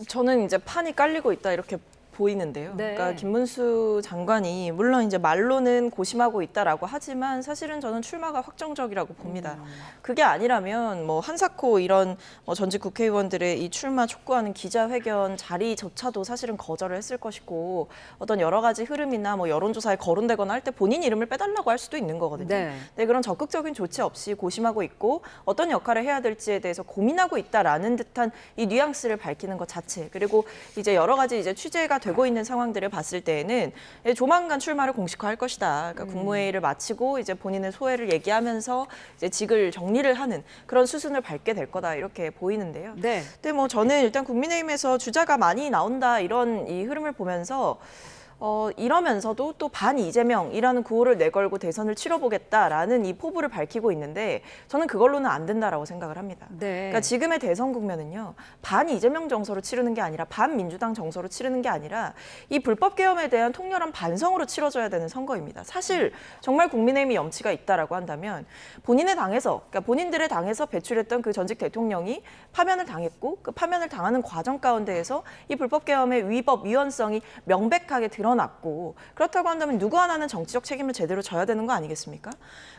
저는 이제 판이 깔리고 있다 이렇게 보이는데요. 네. 그러니까 김문수 장관이 물론 이제 말로는 고심하고 있다라고 하지만 사실은 저는 출마가 확정적이라고 봅니다. 그게 아니라면 뭐 한사코 이런 전직 국회의원들의 이 출마 촉구하는 기자회견 자리조차도 사실은 거절을 했을 것이고 어떤 여러 가지 흐름이나 뭐 여론조사에 거론되거나 할 때 본인 이름을 빼달라고 할 수도 있는 거거든요. 네. 네, 그런 적극적인 조치 없이 고심하고 있고 어떤 역할을 해야 될지에 대해서 고민하고 있다라는 듯한 이 뉘앙스를 밝히는 것 자체 그리고 이제 여러 가지 이제 취재가 되고 있는 상황들을 봤을 때에는 조만간 출마를 공식화할 것이다. 그러니까 국무회의를 마치고 이제 본인의 소회를 얘기하면서 이제 직을 정리를 하는 그런 수순을 밟게 될 거다 이렇게 보이는데요. 네. 근데 뭐 저는 일단 국민의힘에서 주자가 많이 나온다 이런 이 흐름을 보면서 이러면서도 또 반 이재명이라는 구호를 내걸고 대선을 치러보겠다라는 이 포부를 밝히고 있는데 저는 그걸로는 안 된다라고 생각을 합니다. 네. 그러니까 지금의 대선 국면은요. 반 이재명 정서로 치르는 게 아니라 반 민주당 정서로 치르는 게 아니라 이 불법 계엄에 대한 통렬한 반성으로 치러져야 되는 선거입니다. 사실 정말 국민의힘이 염치가 있다라고 한다면 본인의 당에서 그러니까 본인들의 당에서 배출했던 그 전직 대통령이 파면을 당했고 그 파면을 당하는 과정 가운데에서 이 불법 계엄의 위법 위헌성이 명백하게 드러났고 그렇다고 한다면 누구 하나는 정치적 책임을 제대로 져야 되는 거 아니겠습니까?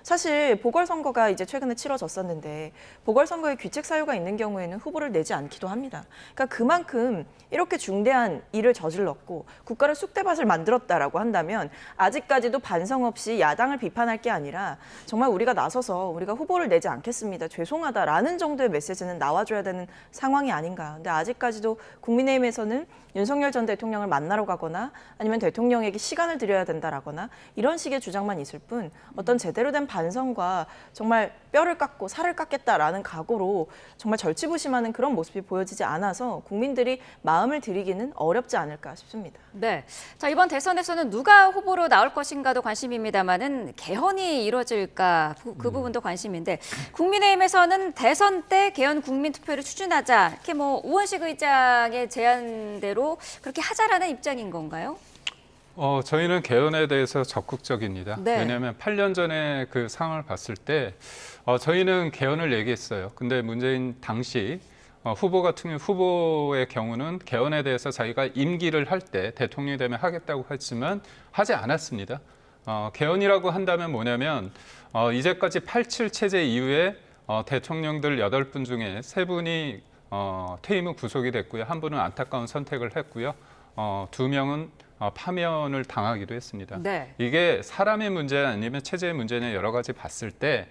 사실 보궐선거가 이제 최근에 치러졌었는데 보궐선거에 귀책 사유가 있는 경우에는 후보를 내지 않기도 합니다. 그러니까 그만큼 이렇게 중대한 일을 저질렀고 국가를 쑥대밭을 만들었다라고 한다면 아직까지도 반성 없이 야당을 비판할 게 아니라 정말 우리가 나서서 우리가 후보를 내지 않겠습니다. 죄송하다라는 정도의 메시지는 나와줘야 되는 상황이 아닌가. 근데 아직까지도 국민의힘에서는 윤석열 전 대통령을 만나러 가거나 아니면 대통령에게 시간을 드려야 된다라거나 이런 식의 주장만 있을 뿐 어떤 제대로 된 반성과 정말 뼈를 깎고 살을 깎겠다라는 각오로 정말 절치부심하는 그런 모습이 보여지지 않아서 국민들이 마음을 들이기는 어렵지 않을까 싶습니다. 네, 자 이번 대선에서는 누가 후보로 나올 것인가도 관심입니다만은 개헌이 이루어질까 그 부분도 관심인데 국민의힘에서는 대선 때 개헌 국민투표를 추진하자 이렇게 뭐 우원식 의장의 제안대로 그렇게 하자라는 입장인 건가요? 저희는 개헌에 대해서 적극적입니다. 네. 왜냐하면 8년 전에 그 상황을 봤을 때 저희는 개헌을 얘기했어요. 근데 문재인 당시 후보의 경우는 개헌에 대해서 자기가 임기를 할 때 대통령이 되면 하겠다고 했지만 하지 않았습니다. 개헌이라고 한다면 뭐냐면 이제까지 87 체제 이후에 대통령들 8분 중에 3분이 퇴임 후 구속이 됐고요. 1분은 안타까운 선택을 했고요. 2명은 파면을 당하기도 했습니다. 네. 이게 사람의 문제 아니면 체제의 문제냐 여러 가지 봤을 때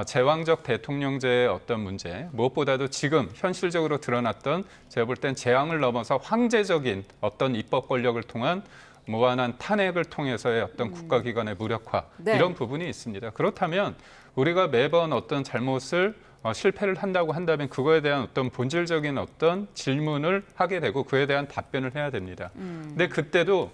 제왕적 대통령제의 어떤 문제 무엇보다도 지금 현실적으로 드러났던 제가 볼 땐 제왕을 넘어서 황제적인 어떤 입법 권력을 통한 무한한 탄핵을 통해서의 어떤 국가기관의 무력화 네. 이런 부분이 있습니다. 그렇다면 우리가 매번 어떤 잘못을 실패를 한다고 한다면 그거에 대한 어떤 본질적인 어떤 질문을 하게 되고 그에 대한 답변을 해야 됩니다. 근데 그때도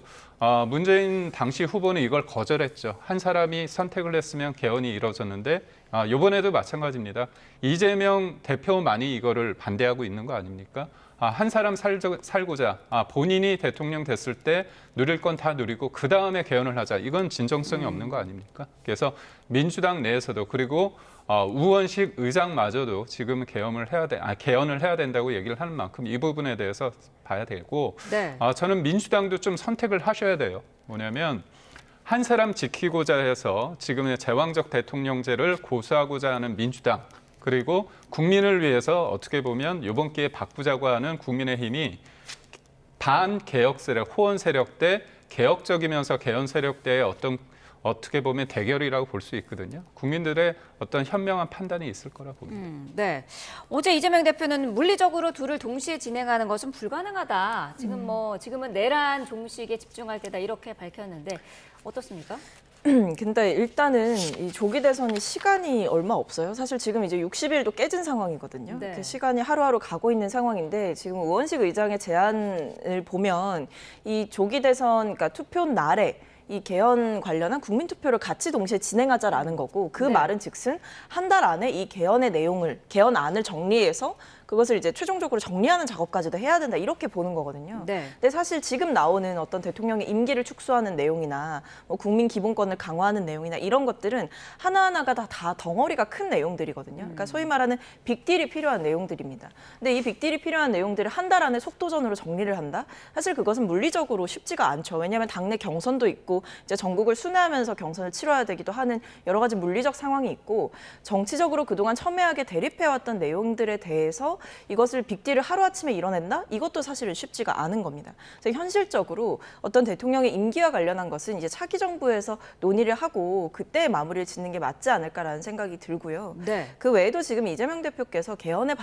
문재인 당시 후보는 이걸 거절했죠. 한 사람이 선택을 했으면 개헌이 이루어졌는데 이번에도 마찬가지입니다. 이재명 대표만이 이거를 반대하고 있는 거 아닙니까? 한 사람 살고자 본인이 대통령 됐을 때 누릴 건 다 누리고 그 다음에 개헌을 하자. 이건 진정성이 없는 거 아닙니까? 그래서 민주당 내에서도 그리고 우원식 의장마저도 지금 개헌을 해야 된다고 얘기를 하는 만큼 이 부분에 대해서 봐야 되고 네. 저는 민주당도 좀 선택을 하셔야 돼요. 뭐냐면 한 사람 지키고자 해서 지금의 제왕적 대통령제를 고수하고자 하는 민주당 그리고 국민을 위해서 어떻게 보면 이번 기회에 바꾸자고 하는 국민의힘이 반개혁 세력, 호원 세력 대 개혁적이면서 개헌 세력 대의 어떻게 보면 대결이라고 볼 수 있거든요. 국민들의 어떤 현명한 판단이 있을 거라 봅니다. 네. 어제 이재명 대표는 물리적으로 둘을 동시에 진행하는 것은 불가능하다. 지금은 내란 종식에 집중할 때다 이렇게 밝혔는데 어떻습니까? 근데 일단은 이 조기 대선이 시간이 얼마 없어요. 사실 지금 이제 60일도 깨진 상황이거든요. 네. 그 시간이 하루하루 가고 있는 상황인데 지금 우원식 의장의 제안을 보면 이 조기 대선, 그러니까 투표 날에 이 개헌 관련한 국민투표를 같이 동시에 진행하자라는 거고 그 네. 말은 즉슨 한 달 안에 이 개헌안을 정리해서 그것을 이제 최종적으로 정리하는 작업까지도 해야 된다 이렇게 보는 거거든요. 네. 근데 사실 지금 나오는 어떤 대통령의 임기를 축소하는 내용이나 뭐 국민 기본권을 강화하는 내용이나 이런 것들은 하나하나가 다 덩어리가 큰 내용들이거든요. 그러니까 소위 말하는 빅딜이 필요한 내용들입니다. 근데 이 빅딜이 필요한 내용들을 한 달 안에 속도전으로 정리를 한다? 사실 그것은 물리적으로 쉽지가 않죠. 왜냐하면 당내 경선도 있고 이제 전국을 순회하면서 경선을 치러야 되기도 하는 여러 가지 물리적 상황이 있고 정치적으로 그동안 첨예하게 대립해왔던 내용들에 대해서 이것을 빅딜을 하루아침에 이뤄낸다? 이것도 사실은 쉽지가 않은 겁니다. 그래서 현실적으로 어떤 대통령의 임기와 관련한 것은 이제 차기 정부에서 논의를 하고 그때 마무리를 짓는 게 맞지 않을까라는 생각이 들고요. 네. 그 외에도 지금 이재명 대표께서 개헌에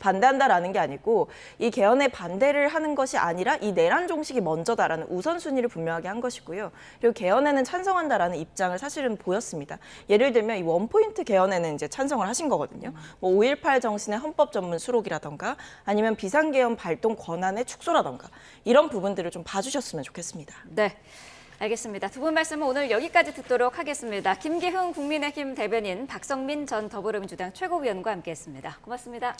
반대한다라는 게 아니고 이 개헌에 반대를 하는 것이 아니라 이 내란 종식이 먼저다라는 우선순위를 분명하게 한 것이고요. 그리고 개헌에는 찬성한다라는 입장을 사실은 보였습니다. 예를 들면 이 원포인트 개헌에는 이제 찬성을 하신 거거든요. 뭐 5.18 정신의 헌법 전문 수록이라던가 아니면 비상개헌 발동 권한의 축소라던가 이런 부분들을 좀 봐주셨으면 좋겠습니다. 네. 알겠습니다. 두 분 말씀은 오늘 여기까지 듣도록 하겠습니다. 김기흥 국민의힘 대변인, 박성민 전 더불어민주당 최고위원과 함께했습니다. 고맙습니다.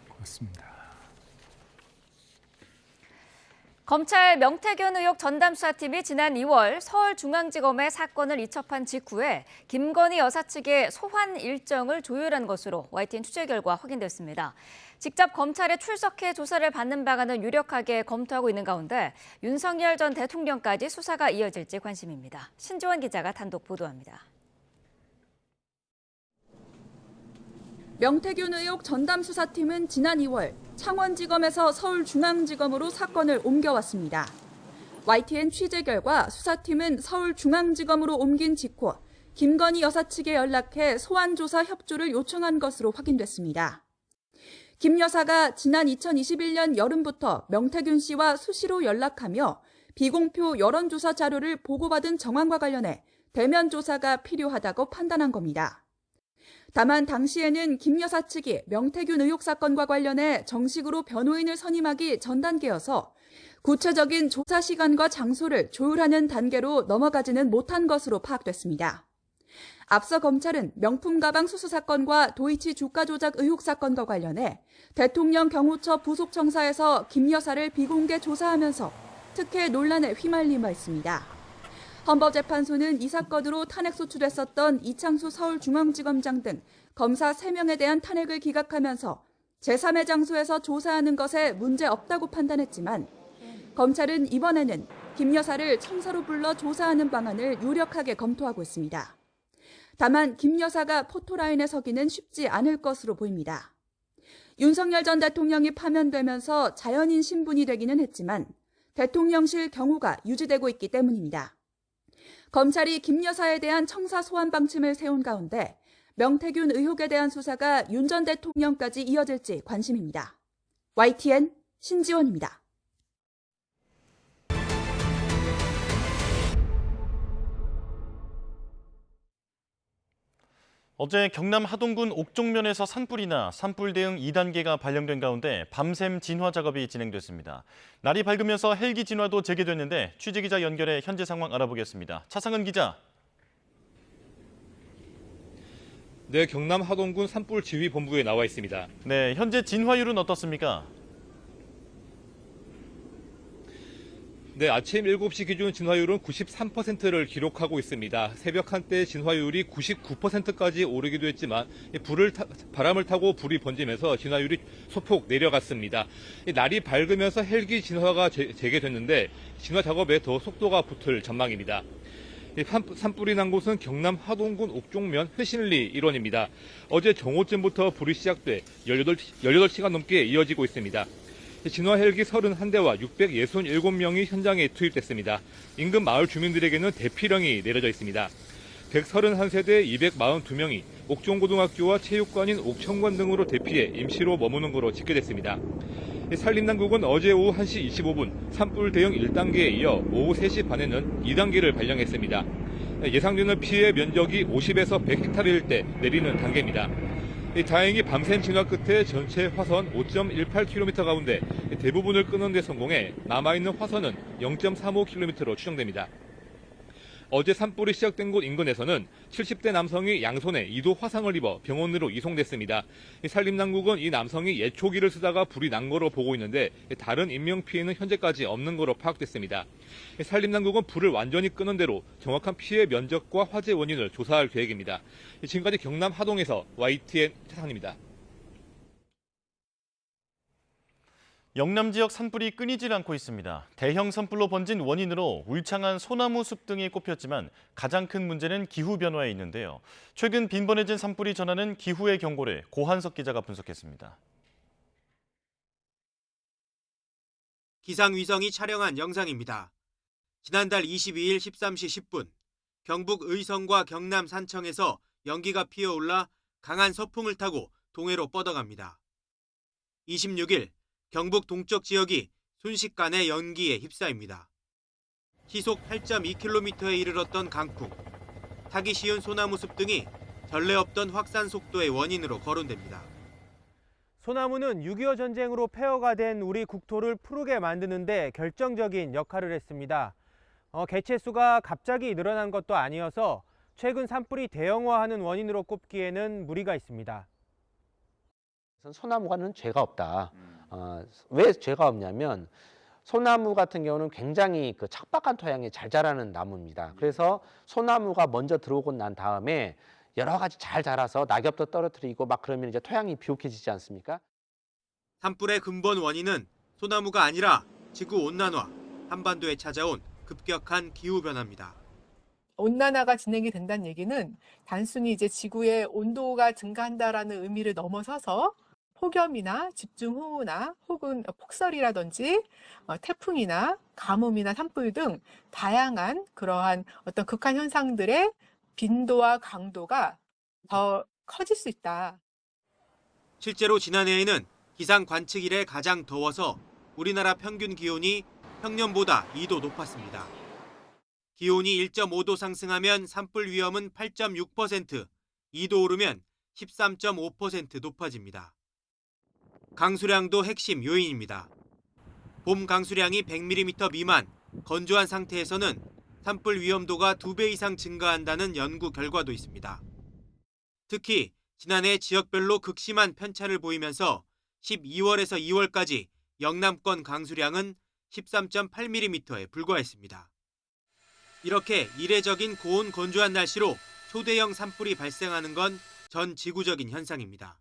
고맙습니다. 검찰 명태균 의혹 전담수사팀이 지난 2월 서울중앙지검에 사건을 이첩한 직후에 김건희 여사 측의 소환 일정을 조율한 것으로 YTN 취재 결과 확인됐습니다. 직접 검찰에 출석해 조사를 받는 방안을 유력하게 검토하고 있는 가운데 윤석열 전 대통령까지 수사가 이어질지 관심입니다. 신지원 기자가 단독 보도합니다. 명태균 의혹 전담수사팀은 지난 2월 창원지검에서 서울중앙지검으로 사건을 옮겨왔습니다. YTN 취재 결과 수사팀은 서울중앙지검으로 옮긴 직후 김건희 여사 측에 연락해 소환조사 협조를 요청한 것으로 확인됐습니다. 김 여사가 지난 2021년 여름부터 명태균 씨와 수시로 연락하며 비공표 여론조사 자료를 보고받은 정황과 관련해 대면 조사가 필요하다고 판단한 겁니다. 다만 당시에는 김 여사 측이 명태균 의혹 사건과 관련해 정식으로 변호인을 선임하기 전 단계여서 구체적인 조사 시간과 장소를 조율하는 단계로 넘어가지는 못한 것으로 파악됐습니다. 앞서 검찰은 명품 가방 수수 사건과 도이치 주가 조작 의혹 사건과 관련해 대통령 경호처 부속청사에서 김 여사를 비공개 조사하면서 특혜 논란에 휘말린 바 있습니다. 헌법재판소는 이 사건으로 탄핵 소추됐었던 이창수 서울중앙지검장 등 검사 3명에 대한 탄핵을 기각하면서 제3의 장소에서 조사하는 것에 문제 없다고 판단했지만 검찰은 이번에는 김 여사를 청사로 불러 조사하는 방안을 유력하게 검토하고 있습니다. 다만 김 여사가 포토라인에 서기는 쉽지 않을 것으로 보입니다. 윤석열 전 대통령이 파면되면서 자연인 신분이 되기는 했지만 대통령실 경호가 유지되고 있기 때문입니다. 검찰이 김 여사에 대한 청사 소환 방침을 세운 가운데 명태균 의혹에 대한 수사가 윤 전 대통령까지 이어질지 관심입니다. YTN 신지원입니다. 어제 경남 하동군 옥종면에서 산불이나 산불 대응 2단계가 발령된 가운데 밤샘 진화 작업이 진행됐습니다. 날이 밝으면서 헬기 진화도 재개됐는데 취재기자 연결해 현재 상황 알아보겠습니다. 차상은 기자. 네, 경남 하동군 산불지휘본부에 나와 있습니다. 네, 현재 진화율은 어떻습니까? 네, 아침 7시 기준 진화율은 93%를 기록하고 있습니다. 새벽 한때 진화율이 99%까지 오르기도 했지만 바람을 타고 불이 번지면서 진화율이 소폭 내려갔습니다. 날이 밝으면서 헬기 진화가 재개됐는데 진화 작업에 더 속도가 붙을 전망입니다. 산불이 난 곳은 경남 하동군 옥종면 흐신리 일원입니다. 어제 정오쯤부터 불이 시작돼 18시간 넘게 이어지고 있습니다. 진화 헬기 31대와 667명이 현장에 투입됐습니다. 인근 마을 주민들에게는 대피령이 내려져 있습니다. 131세대 242명이 옥종고등학교와 체육관인 옥천관 등으로 대피해 임시로 머무는 거로 집계됐습니다. 산림당국은 어제 오후 1시 25분 산불 대응 1단계에 이어 오후 3시 반에는 2단계를 발령했습니다. 예상되는 피해 면적이 50에서 100헥타르일 때 내리는 단계입니다. 다행히 밤샘 진화 끝에 전체 화선 5.18km 가운데 대부분을 끄는 데 성공해 남아있는 화선은 0.35km로 추정됩니다. 어제 산불이 시작된 곳 인근에서는 70대 남성이 양손에 2도 화상을 입어 병원으로 이송됐습니다. 산림당국은 이 남성이 예초기를 쓰다가 불이 난 거로 보고 있는데 다른 인명피해는 현재까지 없는 거로 파악됐습니다. 산림당국은 불을 완전히 끄는 대로 정확한 피해 면적과 화재 원인을 조사할 계획입니다. 지금까지 경남 하동에서 YTN 차상입니다. 영남 지역 산불이 끊이질 않고 있습니다. 대형 산불로 번진 원인으로 울창한 소나무 숲 등이 꼽혔지만 가장 큰 문제는 기후변화에 있는데요. 최근 빈번해진 산불이 전하는 기후의 경고를 고한석 기자가 분석했습니다. 기상위성이 촬영한 영상입니다. 지난달 22일 13시 10분 경북 의성과 경남 산청에서 연기가 피어올라 강한 서풍을 타고 동해로 뻗어갑니다. 26일 경북 동쪽 지역이 순식간에 연기에 휩싸입니다. 시속 8.2km에 이르렀던 강풍, 타기 쉬운 소나무 숲 등이 전례 없던 확산 속도의 원인으로 거론됩니다. 소나무는 6.25 전쟁으로 폐허가 된 우리 국토를 푸르게 만드는 데 결정적인 역할을 했습니다. 개체수가 갑자기 늘어난 것도 아니어서 최근 산불이 대형화하는 원인으로 꼽기에는 무리가 있습니다. 소나무가는 죄가 없다. 왜 죄가 없냐면 소나무 같은 경우는 굉장히 척박한 토양에 잘 자라는 나무입니다. 그래서 소나무가 먼저 들어오고 난 다음에 여러 가지 잘 자라서 낙엽도 떨어뜨리고 막 그러면 이제 토양이 비옥해지지 않습니까? 산불의 근본 원인은 소나무가 아니라 지구 온난화, 한반도에 찾아온 급격한 기후 변화입니다. 온난화가 진행이 된다는 얘기는 단순히 이제 지구의 온도가 증가한다라는 의미를 넘어서서 폭염이나 집중호우나 혹은 폭설이라든지 태풍이나 가뭄이나 산불 등 다양한 그러한 어떤 극한 현상들의 빈도와 강도가 더 커질 수 있다. 실제로 지난해에는 기상 관측 이래 가장 더워서 우리나라 평균 기온이 평년보다 2도 높았습니다. 기온이 1.5도 상승하면 산불 위험은 8.6%, 2도 오르면 13.5% 높아집니다. 강수량도 핵심 요인입니다. 봄 강수량이 100mm 미만, 건조한 상태에서는 산불 위험도가 2배 이상 증가한다는 연구 결과도 있습니다. 특히 지난해 지역별로 극심한 편차를 보이면서 12월에서 2월까지 영남권 강수량은 13.8mm에 불과했습니다. 이렇게 이례적인 고온 건조한 날씨로 초대형 산불이 발생하는 건 전 지구적인 현상입니다.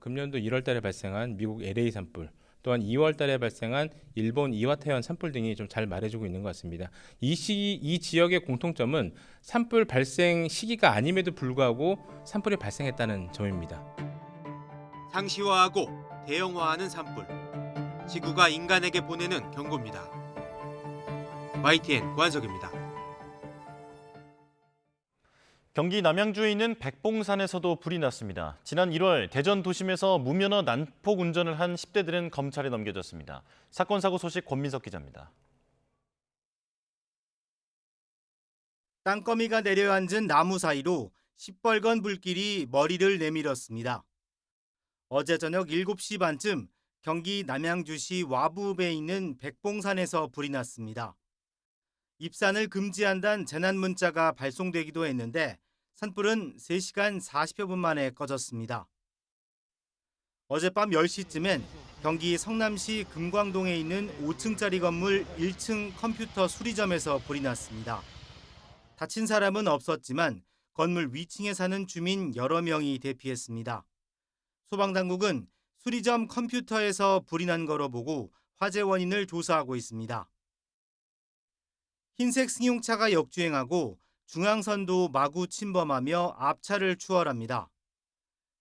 금년도 1월 달에 발생한 미국 LA 산불, 또한 2월 달에 발생한 일본 이와타현 산불 등이 좀 잘 말해주고 있는 것 같습니다. 이 지역의 공통점은 산불 발생 시기가 아님에도 불구하고 산불이 발생했다는 점입니다. 상시화하고 대형화하는 산불. 지구가 인간에게 보내는 경고입니다. YTN 고한석입니다. 경기 남양주에 있는 백봉산에서도 불이 났습니다. 지난 1월 대전 도심에서 무면허 난폭 운전을 한 10대들은 검찰에 넘겨졌습니다. 사건 사고 소식 권민석 기자입니다. 땅거미가 내려앉은 나무 사이로 시뻘건 불길이 머리를 내밀었습니다. 어제 저녁 7시 반쯤 경기 남양주시 와부읍에 있는 백봉산에서 불이 났습니다. 입산을 금지한다는 재난 문자가 발송되기도 했는데 산불은 3시간 40여 분 만에 꺼졌습니다. 어젯밤 10시쯤엔 경기 성남시 금광동에 있는 5층짜리 건물 1층 컴퓨터 수리점에서 불이 났습니다. 다친 사람은 없었지만 건물 위층에 사는 주민 여러 명이 대피했습니다. 소방당국은 수리점 컴퓨터에서 불이 난 거로 보고 화재 원인을 조사하고 있습니다. 흰색 승용차가 역주행하고 중앙선도 마구 침범하며 앞차를 추월합니다.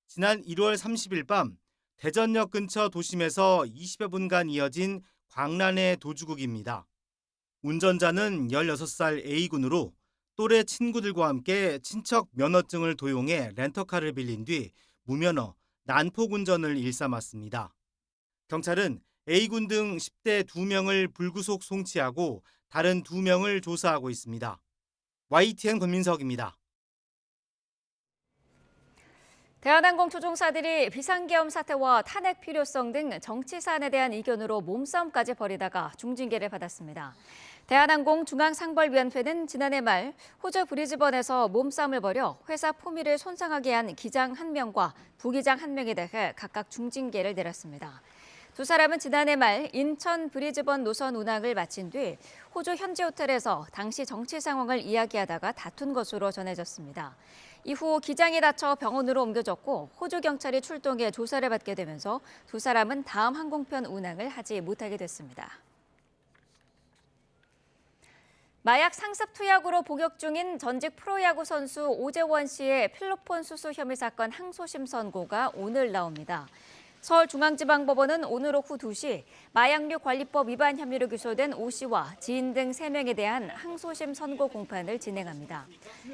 지난 1월 30일 밤 대전역 근처 도심에서 20여 분간 이어진 광란의 도주국입니다. 운전자는 16살 A군으로 또래 친구들과 함께 친척 면허증을 도용해 렌터카를 빌린 뒤 무면허, 난폭 운전을 일삼았습니다. 경찰은 A군 등 10대 2명을 불구속 송치하고 다른 2명을 조사하고 있습니다. YTN 권민석입니다. 대한항공 조종사들이 비상계엄 사태와 탄핵 필요성 등 정치 사안에 대한 이견으로 몸싸움까지 벌이다가 중징계를 받았습니다. 대한항공 중앙상벌위원회는 지난해 말 호주 브리즈번에서 몸싸움을 벌여 회사 품위를 손상하게 한 기장 1명과 부기장 1명에 대해 각각 중징계를 내렸습니다. 두 사람은 지난해 말 인천 브리즈번 노선 운항을 마친 뒤 호주 현지 호텔에서 당시 정치 상황을 이야기하다가 다툰 것으로 전해졌습니다. 이후 기장이 다쳐 병원으로 옮겨졌고 호주 경찰이 출동해 조사를 받게 되면서 두 사람은 다음 항공편 운항을 하지 못하게 됐습니다. 마약 상습 투약으로 복역 중인 전직 프로야구 선수 오재원 씨의 필로폰 수수 혐의 사건 항소심 선고가 오늘 나옵니다. 서울중앙지방법원은 오늘 오후 2시 마약류 관리법 위반 혐의로 기소된 오 씨와 지인 등 3명에 대한 항소심 선고 공판을 진행합니다.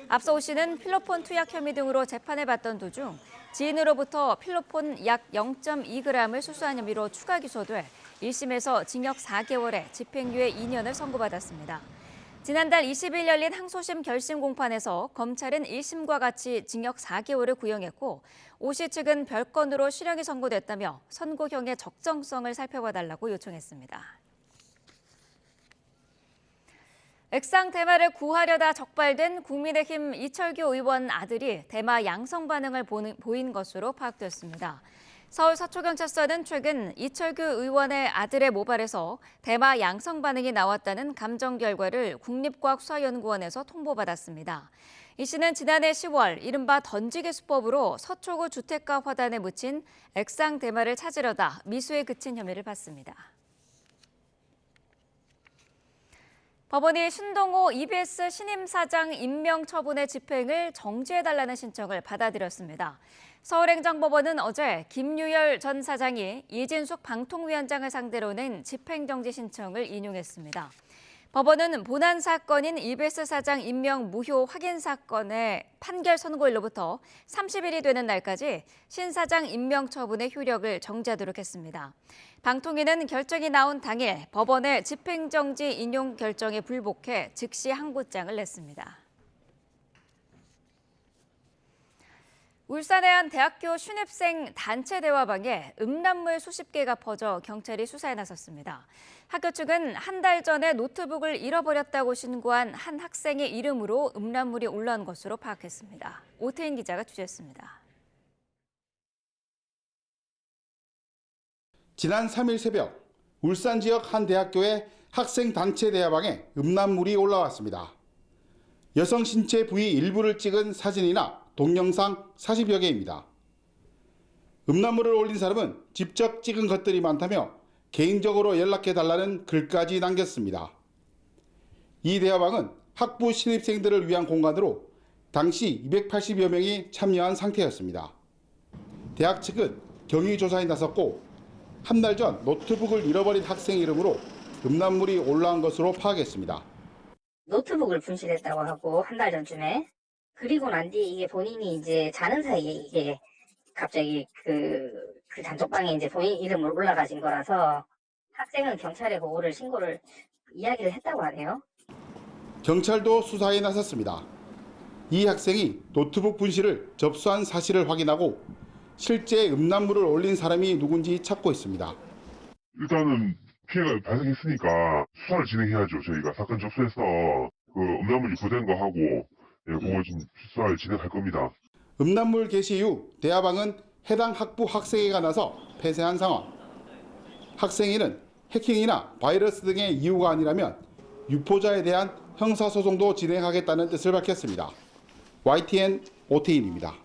앞서 오 씨는 필로폰 투약 혐의 등으로 재판을 받던 도중 지인으로부터 필로폰 약 0.2g을 수수한 혐의로 추가 기소돼 1심에서 징역 4개월에 집행유예 2년을 선고받았습니다. 지난달 20일 열린 항소심 결심 공판에서 검찰은 1심과 같이 징역 4개월을 구형했고 오 씨 측은 별건으로 실형이 선고됐다며 선고형의 적정성을 살펴봐달라고 요청했습니다. 액상 대마를 구하려다 적발된 국민의힘 이철규 의원 아들이 대마 양성 반응을 보인 것으로 파악됐습니다. 서울 서초경찰서는 최근 이철규 의원의 아들의 모발에서 대마 양성 반응이 나왔다는 감정 결과를 국립과학수사연구원에서 통보받았습니다. 이 씨는 지난해 10월 이른바 던지기 수법으로 서초구 주택가 화단에 묻힌 액상 대마를 찾으려다 미수에 그친 혐의를 받습니다. 법원이 신동호 EBS 신임 사장 임명 처분의 집행을 정지해달라는 신청을 받아들였습니다. 서울행정법원은 어제 김유열 전 사장이 이진숙 방통위원장을 상대로 낸 집행정지 신청을 인용했습니다. 법원은 본안 사건인 EBS 사장 임명 무효 확인 사건의 판결 선고일로부터 30일이 되는 날까지 신 사장 임명 처분의 효력을 정지하도록 했습니다. 방통위는 결정이 나온 당일 법원의 집행정지 인용 결정에 불복해 즉시 항고장을 냈습니다. 울산의 한 대학교 신입생 단체 대화방에 음란물 수십 개가 퍼져 경찰이 수사에 나섰습니다. 학교 측은 한 달 전에 노트북을 잃어버렸다고 신고한 한 학생의 이름으로 음란물이 올라온 것으로 파악했습니다. 오태인 기자가 취재했습니다. 지난 3일 새벽 울산 지역 한 대학교의 학생 단체 대화방에 음란물이 올라왔습니다. 여성 신체 부위 일부를 찍은 사진이나 동영상 40여 개입니다. 음란물을 올린 사람은 직접 찍은 것들이 많다며 개인적으로 연락해달라는 글까지 남겼습니다. 이 대화방은 학부 신입생들을 위한 공간으로 당시 280여 명이 참여한 상태였습니다. 대학 측은 경위 조사에 나섰고 한 달 전 노트북을 잃어버린 학생 이름으로 음란물이 올라온 것으로 파악했습니다. 노트북을 분실했다고 하고 한 달 전쯤에 그리고 난 뒤 이게 본인이 이제 자는 사이에 이게 갑자기 그 단톡방에 이제 본인 이름으로 올라가신 거라서 학생은 경찰에 그거를 이야기를 했다고 하네요. 경찰도 수사에 나섰습니다. 이 학생이 노트북 분실을 접수한 사실을 확인하고 실제 음란물을 올린 사람이 누군지 찾고 있습니다. 일단은 피해가 발생했으니까 수사를 진행해야죠. 저희가 사건 접수해서 그 음란물 유포된 거 하고 그걸 좀 수사를 진행할 겁니다. 음란물 게시 이후 대화방은 해당 학부 학생회가 나서 폐쇄한 상황. 학생회는 해킹이나 바이러스 등의 이유가 아니라면 유포자에 대한 형사소송도 진행하겠다는 뜻을 밝혔습니다. YTN 오태인입니다.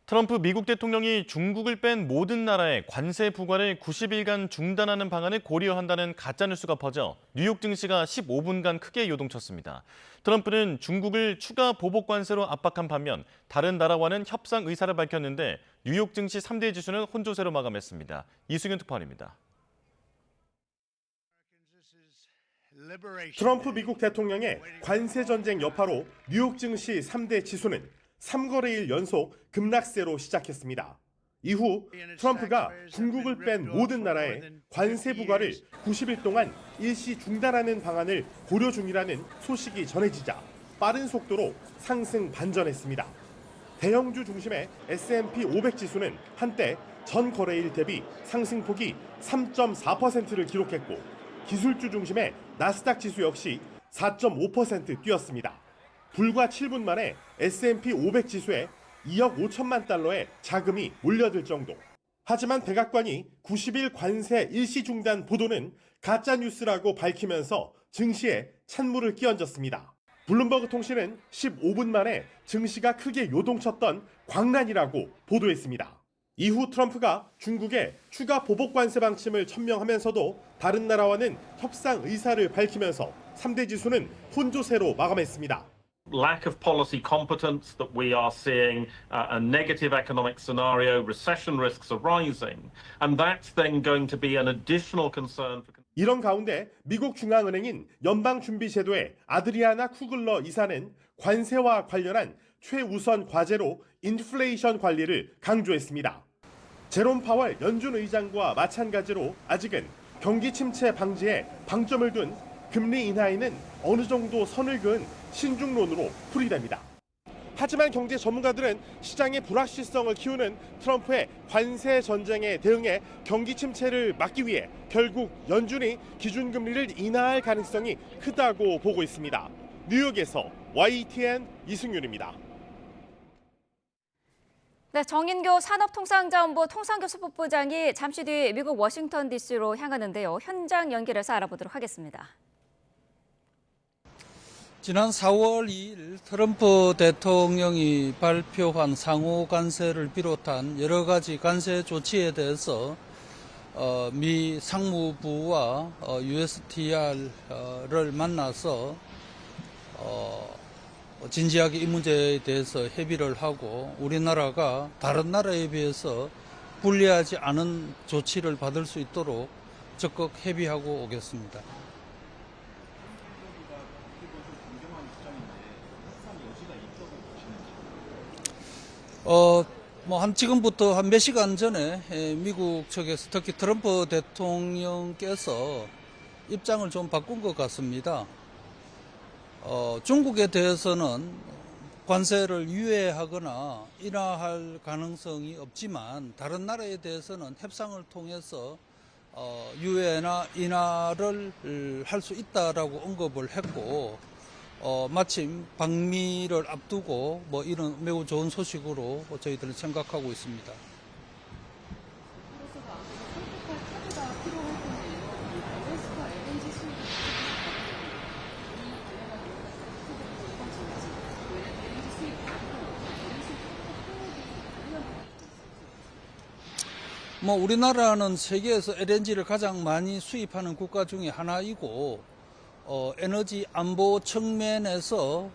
트럼프 미국 대통령이 중국을 뺀 모든 나라의 관세 부과를 90일간 중단하는 방안을 고려한다는 가짜뉴스가 퍼져 뉴욕 증시가 15분간 크게 요동쳤습니다. 트럼프는 중국을 추가 보복 관세로 압박한 반면 다른 나라와는 협상 의사를 밝혔는데 뉴욕 증시 3대 지수는 혼조세로 마감했습니다. 이승윤 특파원입니다. 트럼프 미국 대통령의 관세 전쟁 여파로 뉴욕 증시 3대 지수는 3거래일 연속 급락세로 시작했습니다. 이후 트럼프가 중국을 뺀 모든 나라에 관세 부과를 90일 동안 일시 중단하는 방안을 고려 중이라는 소식이 전해지자 빠른 속도로 상승 반전했습니다. 대형주 중심의 S&P 500 지수는 한때 전 거래일 대비 상승폭이 3.4%를 기록했고 기술주 중심의 나스닥 지수 역시 4.5% 뛰었습니다. 불과 7분 만에 S&P 500 지수에 2억 5천만 달러의 자금이 몰려들 정도. 하지만 백악관이 90일 관세 일시 중단 보도는 가짜뉴스라고 밝히면서 증시에 찬물을 끼얹었습니다. 블룸버그 통신은 15분 만에 증시가 크게 요동쳤던 광란이라고 보도했습니다. 이후 트럼프가 중국의 추가 보복 관세 방침을 천명하면서도 다른 나라와는 협상 의사를 밝히면서 3대 지수는 혼조세로 마감했습니다. Lack of policy competence that we are seeing a negative economic scenario, recession risks are rising, and that's then going to be an additional concern for. 이런 가운데 미국 중앙은행인 연방준비제도의 아드리아나 쿠글러 이사는 관세와 관련한 최우선 과제로 인플레이션 관리를 강조했습니다. 제롬 파월 연준 의장과 마찬가지로 아직은 경기 침체 방지에 방점을 둔 금리 인하에는 어느 정도 선을 그은 신중론으로 풀이됩니다. 하지만 경제 전문가들은 시장의 불확실성을 키우는 트럼프의 관세 전쟁에 대응해 경기 침체를 막기 위해 결국 연준이 기준금리를 인하할 가능성이 크다고 보고 있습니다. 뉴욕에서 YTN 이승윤입니다. 네, 정인교 산업통상자원부 통상교섭본부장이 잠시 뒤 미국 워싱턴 DC로 향하는데요. 현장 연결해서 알아보도록 하겠습니다. 지난 4월 2일 트럼프 대통령이 발표한 상호 관세를 비롯한 여러 가지 관세 조치에 대해서 미 상무부와 USTR를 만나서 진지하게 이 문제에 대해서 협의를 하고 우리나라가 다른 나라에 비해서 불리하지 않은 조치를 받을 수 있도록 적극 협의하고 오겠습니다. 지금부터 한 몇 시간 전에 미국 측에서 특히 트럼프 대통령께서 입장을 좀 바꾼 것 같습니다. 중국에 대해서는 관세를 유예하거나 인하할 가능성이 없지만 다른 나라에 대해서는 협상을 통해서 유예나 인하를 할 수 있다라고 언급을 했고 마침 방미를 앞두고 이런 매우 좋은 소식으로 저희들은 생각하고 있습니다. 우리나라는 세계에서 LNG를 가장 많이 수입하는 국가 중에 하나이고 에너지 안보 측면에서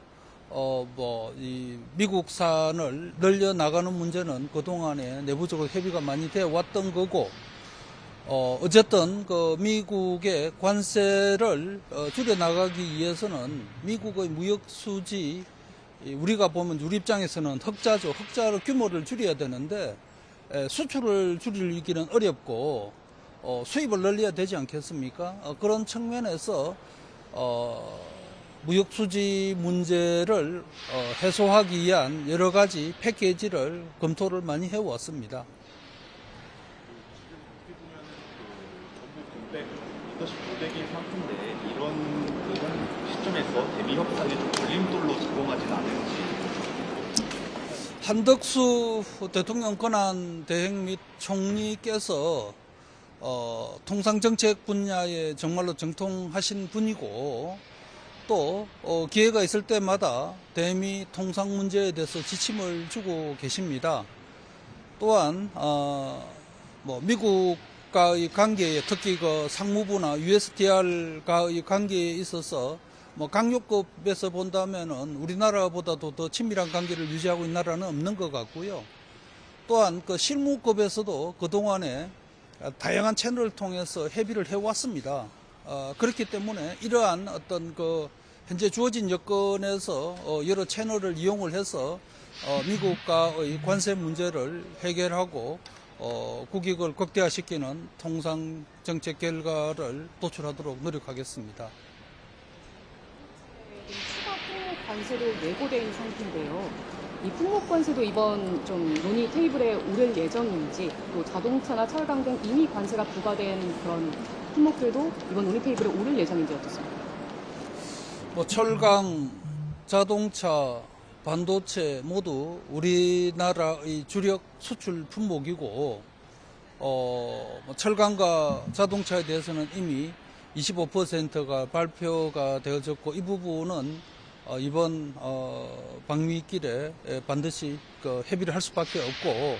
이 미국산을 늘려 나가는 문제는 그동안에 내부적으로 협의가 많이 되어 왔던 거고 어쨌든 그 미국의 관세를 줄여 나가기 위해서는 미국의 무역 수지 우리가 보면 우리 입장에서는 흑자죠. 흑자로 규모를 줄여야 되는데 수출을 줄이기는 어렵고 수입을 늘려야 되지 않겠습니까? 그런 측면에서 무역 수지 문제를 해소하기 위한 여러 가지 패키지를 검토를 많이 해왔습니다. 리더십 고백인 상태인데 이런 시점에서 대미 협상에 좀 걸림돌로 작용하진 않을지. 한덕수 대통령 권한 대행 및 총리께서 통상정책 분야에 정말로 정통하신 분이고 또 기회가 있을 때마다 대미 통상 문제에 대해서 지침을 주고 계십니다. 또한 미국과의 관계에 특히 그 상무부나 USTR과의 관계에 있어서 강요급에서 본다면은 우리나라보다도 더 친밀한 관계를 유지하고 있는 나라는 없는 것 같고요. 또한 그 실무급에서도 그동안에 다양한 채널을 통해서 협의를 해왔습니다. 그렇기 때문에 이러한 어떤 그 현재 주어진 여건에서 여러 채널을 이용을 해서 미국과의 관세 문제를 해결하고 국익을 극대화시키는 통상 정책 결과를 도출하도록 노력하겠습니다. 추가 품목 관세도 예고된 상태인데요. 이 품목 관세도 이번 좀 논의 테이블에 오를 예정인지, 또 자동차나 철강 등 이미 관세가 부과된 그런 품목들도 이번 논의 테이블에 오를 예정인지 어떻습니까? 철강, 자동차, 반도체 모두 우리나라의 주력 수출 품목이고, 철강과 자동차에 대해서는 이미 25%가 발표가 되어졌고, 이 부분은 이번 방미길에 반드시 협의를 할 수밖에 없고,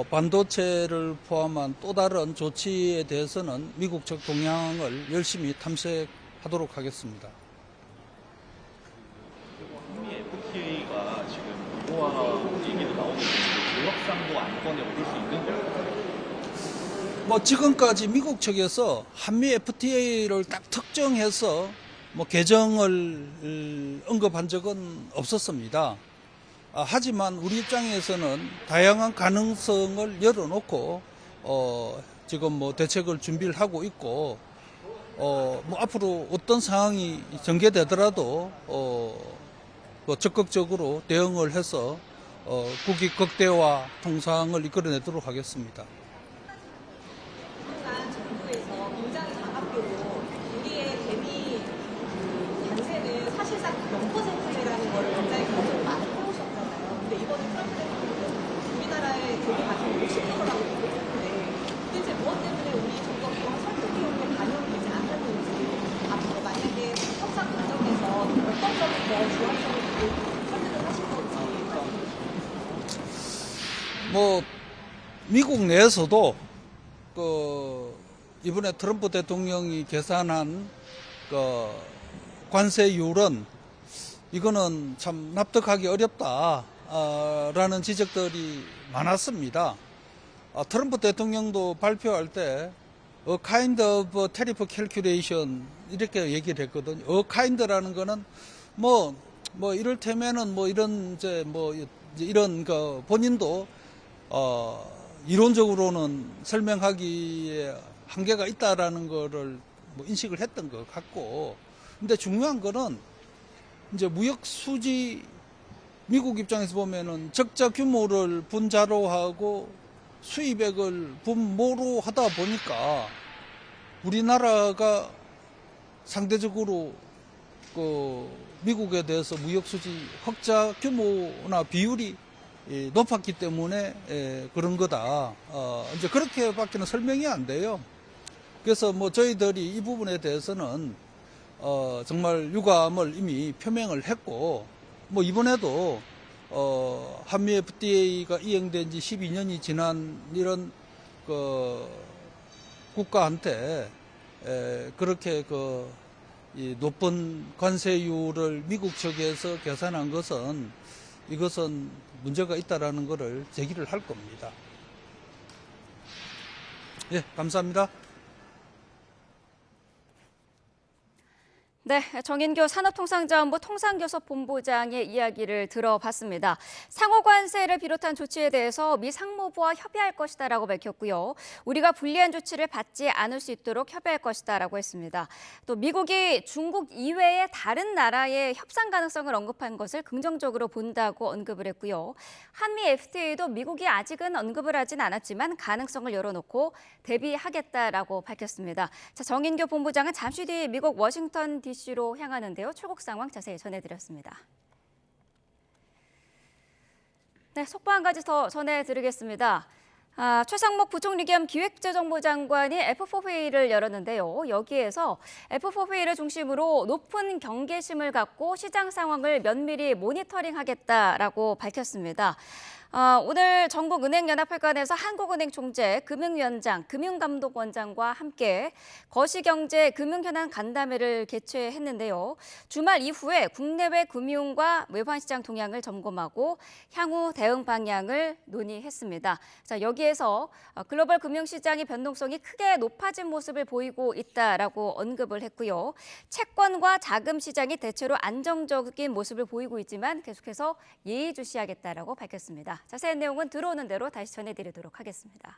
반도체를 포함한 또 다른 조치에 대해서는 미국 측 동향을 열심히 탐색하도록 하겠습니다. 한미 FTA가 지금 무효화 얘기도 나오고 있는데 조약상도 안건에 오를 수 있는 걸까요? 지금까지 미국 측에서 한미 FTA를 딱 특정해서 개정을 언급한 적은 없었습니다. 하지만 우리 입장에서는 다양한 가능성을 열어놓고 지금 대책을 준비를 하고 있고, 앞으로 어떤 상황이 전개되더라도 적극적으로 대응을 해서 국익 극대화 통상을 이끌어내도록 하겠습니다. 정부에서 굉장히 장학교로 우리의 대미 관세는 사실상 0%라는 걸 굉장히 강조를 많이 해오셨잖아요. 근데 이번에 트럼프 대통령은 우리나라의 대미 관세는 60%라고 얘기를 했는데 도대체 무엇 때문에 우리 정부가 그런 설득 비용에 반영되지 않았는지, 앞으로 만약에 협상 과정에서 어떤 점을 더 주안점을 두고 설득을 하실 건지. 미국 내에서도 이번에 트럼프 대통령이 계산한 관세율은 이거는 참 납득하기 어렵다라는 지적들이 많았습니다. 트럼프 대통령도 발표할 때 a kind of tariff calculation 이렇게 얘기를 했거든요. a kind라는 거는 이를테면은 이런 본인도 이론적으로는 설명하기에 한계가 있다라는 거를 인식을 했던 것 같고, 근데 중요한 거는 이제 무역 수지 미국 입장에서 보면은 적자 규모를 분자로 하고 수입액을 분모로 하다 보니까 우리나라가 상대적으로 미국에 대해서 무역 수지 흑자 규모나 비율이 높았기 때문에 그런 거다. 이제 그렇게밖에는 설명이 안 돼요. 그래서 저희들이 이 부분에 대해서는 정말 유감을 이미 표명을 했고, 이번에도 한미 FTA가 이행된 지 12년이 지난 이런 국가한테 그렇게 이 높은 관세율을 미국 측에서 계산한 것은 이것은 문제가 있다라는 것을 제기를 할 겁니다. 예, 감사합니다. 네, 정인교 산업통상자원부 통상교섭본부장의 이야기를 들어봤습니다. 상호관세를 비롯한 조치에 대해서 미 상무부와 협의할 것이다라고 밝혔고요. 우리가 불리한 조치를 받지 않을 수 있도록 협의할 것이다라고 했습니다. 또 미국이 중국 이외의 다른 나라의 협상 가능성을 언급한 것을 긍정적으로 본다고 언급을 했고요. 한미 FTA도 미국이 아직은 언급을 하진 않았지만 가능성을 열어놓고 대비하겠다라고 밝혔습니다. 자, 정인교 본부장은 잠시 뒤 미국 워싱턴 DC로 향하는데요. 출국 상황 자세히 전해드렸습니다. 네, 속보 한 가지 더 전해드리겠습니다. 최상목 부총리 겸 기획재정부 장관이 F4 회의를 열었는데요. 여기에서 F4 회의를 중심으로 높은 경계심을 갖고 시장 상황을 면밀히 모니터링하겠다라고 밝혔습니다. 오늘 전국은행연합회관에서 한국은행 총재, 금융위원장, 금융감독원장과 함께 거시경제 금융현안 간담회를 개최했는데요. 주말 이후에 국내외 금융과 외환시장 동향을 점검하고 향후 대응 방향을 논의했습니다. 자, 여기에서 글로벌 금융시장의 변동성이 크게 높아진 모습을 보이고 있다라고 언급을 했고요. 채권과 자금 시장이 대체로 안정적인 모습을 보이고 있지만 계속해서 예의주시하겠다라고 밝혔습니다. 자세한 내용은 들어오는 대로 다시 전해드리도록 하겠습니다.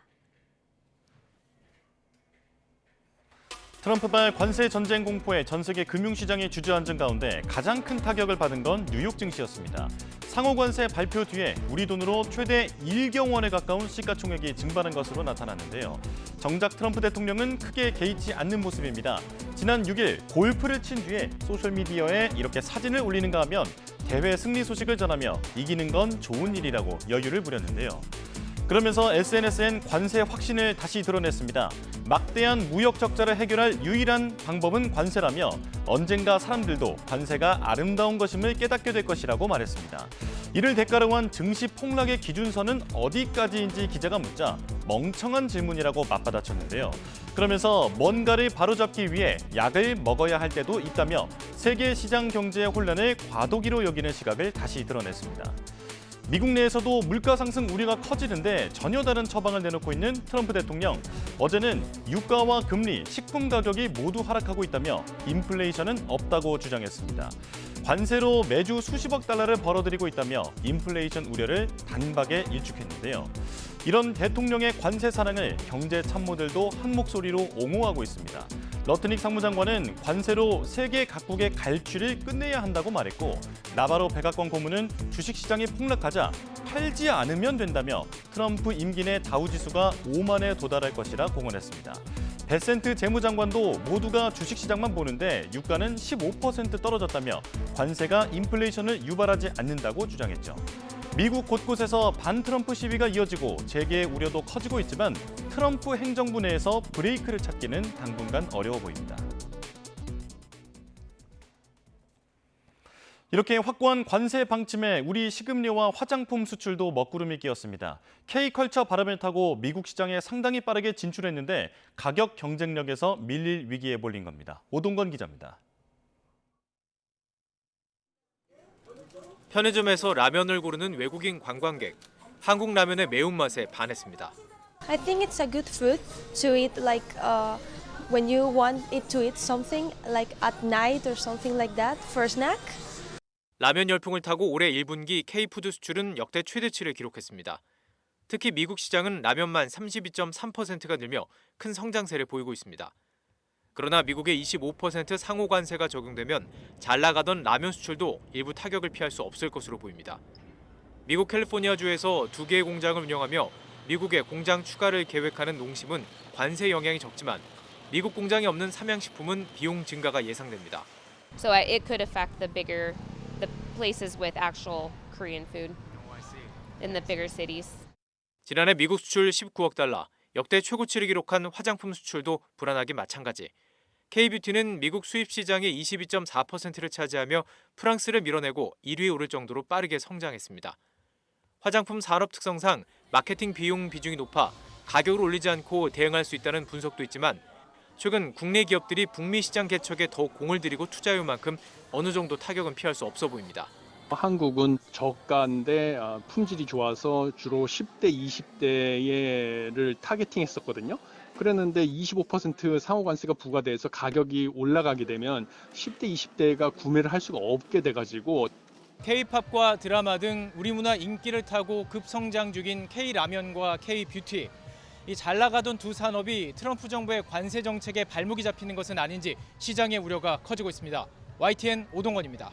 트럼프발 관세 전쟁 공포에 전 세계 금융시장이 주저앉은 가운데 가장 큰 타격을 받은 건 뉴욕 증시였습니다. 상호관세 발표 뒤에 우리 돈으로 최대 1경 원에 가까운 시가총액이 증발한 것으로 나타났는데요. 정작 트럼프 대통령은 크게 개의치 않는 모습입니다. 지난 6일 골프를 친 뒤에 소셜미디어에 이렇게 사진을 올리는가 하면 대회 승리 소식을 전하며 이기는 건 좋은 일이라고 여유를 부렸는데요. 그러면서 SNS엔 관세 확신을 다시 드러냈습니다. 막대한 무역 적자를 해결할 유일한 방법은 관세라며 언젠가 사람들도 관세가 아름다운 것임을 깨닫게 될 것이라고 말했습니다. 이를 대가로 한 증시 폭락의 기준선은 어디까지인지 기자가 묻자 멍청한 질문이라고 맞받아쳤는데요. 그러면서 뭔가를 바로잡기 위해 약을 먹어야 할 때도 있다며 세계 시장 경제의 혼란을 과도기로 여기는 시각을 다시 드러냈습니다. 미국 내에서도 물가 상승 우려가 커지는데 전혀 다른 처방을 내놓고 있는 트럼프 대통령. 어제는 유가와 금리, 식품 가격이 모두 하락하고 있다며 인플레이션은 없다고 주장했습니다. 관세로 매주 수십억 달러를 벌어들이고 있다며 인플레이션 우려를 단박에 일축했는데요. 이런 대통령의 관세 사랑을 경제 참모들도 한 목소리로 옹호하고 있습니다. 러트닉 상무장관은 관세로 세계 각국의 갈취를 끝내야 한다고 말했고 나바로 백악관 고문은 주식시장이 폭락하자 팔지 않으면 된다며 트럼프 임기 내 다우지수가 5만에 도달할 것이라 공언했습니다. 베센트 재무장관도 모두가 주식시장만 보는데 유가는 15% 떨어졌다며 관세가 인플레이션을 유발하지 않는다고 주장했죠. 미국 곳곳에서 반트럼프 시위가 이어지고 재계의 우려도 커지고 있지만 트럼프 행정부 내에서 브레이크를 찾기는 당분간 어려워 보입니다. 이렇게 확고한 관세 방침에 우리 식음료와 화장품 수출도 먹구름이 끼었습니다. K컬처 바람을 타고 미국 시장에 상당히 빠르게 진출했는데 가격 경쟁력에서 밀릴 위기에 몰린 겁니다. 오동건 기자입니다. 편의점에서 라면을 고르는 외국인 관광객. 한국 라면의 매운맛에 반했습니다. I think it's a good food to eat like when you want it to eat something like at night or something like that for snack. 라면 열풍을 타고 올해 1분기 K푸드 수출은 역대 최대치를 기록했습니다. 특히 미국 시장은 라면만 32.3%가 늘며 큰 성장세를 보이고 있습니다. 그러나 미국의 25% 상호 관세가 적용되면 잘 나가던 라면 수출도 일부 타격을 피할 수 없을 것으로 보입니다. 미국 캘리포니아주에서 2개의 공장을 운영하며 미국에 공장 추가를 계획하는 농심은 관세 영향이 적지만 미국 공장이 없는 삼양식품은 비용 증가가 예상됩니다. So it could affect the places with actual Korean food in the bigger cities. 지난해 미국 수출 19억 달러, 역대 최고치를 기록한 화장품 수출도 불안하기 마찬가지. K뷰티는 미국 수입 시장의 22.4%를 차지하며 프랑스를 밀어내고 1위에 오를 정도로 빠르게 성장했습니다. 화장품 산업 특성상 마케팅 비용 비중이 높아 가격을 올리지 않고 대응할 수 있다는 분석도 있지만 최근 국내 기업들이 북미 시장 개척에 더욱 공을 들이고 투자해온 만큼 어느 정도 타격은 피할 수 없어 보입니다. 한국은 저가인데 품질이 좋아서 주로 10대, 20대를 타겟팅했었거든요. 그랬는데 25% 상호관세가 부과돼서 가격이 올라가게 되면 10대, 20대가 구매를 할 수가 없게 돼가지고 K-팝과 드라마 등 우리 문화 인기를 타고 급성장 중인 K-라면과 K-뷰티. 이 잘 나가던 두 산업이 트럼프 정부의 관세 정책에 발목이 잡히는 것은 아닌지 시장의 우려가 커지고 있습니다. YTN 오동건입니다.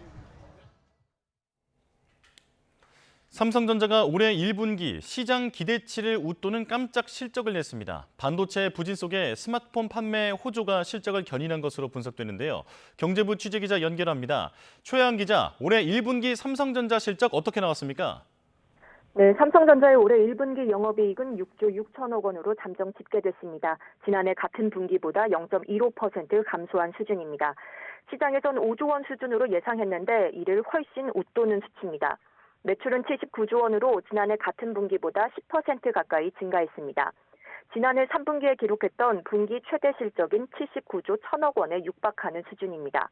삼성전자가 올해 1분기 시장 기대치를 웃도는 깜짝 실적을 냈습니다. 반도체 부진 속에 스마트폰 판매 호조가 실적을 견인한 것으로 분석되는데요. 경제부 취재기자 연결합니다. 최양 기자, 올해 1분기 삼성전자 실적 어떻게 나왔습니까? 네, 삼성전자의 올해 1분기 영업이익은 6조 6천억 원으로 잠정 집계됐습니다. 지난해 같은 분기보다 0.15% 감소한 수준입니다. 시장에선 5조 원 수준으로 예상했는데 이를 훨씬 웃도는 수치입니다. 매출은 79조 원으로 지난해 같은 분기보다 10% 가까이 증가했습니다. 지난해 3분기에 기록했던 분기 최대 실적인 79조 1천억 원에 육박하는 수준입니다.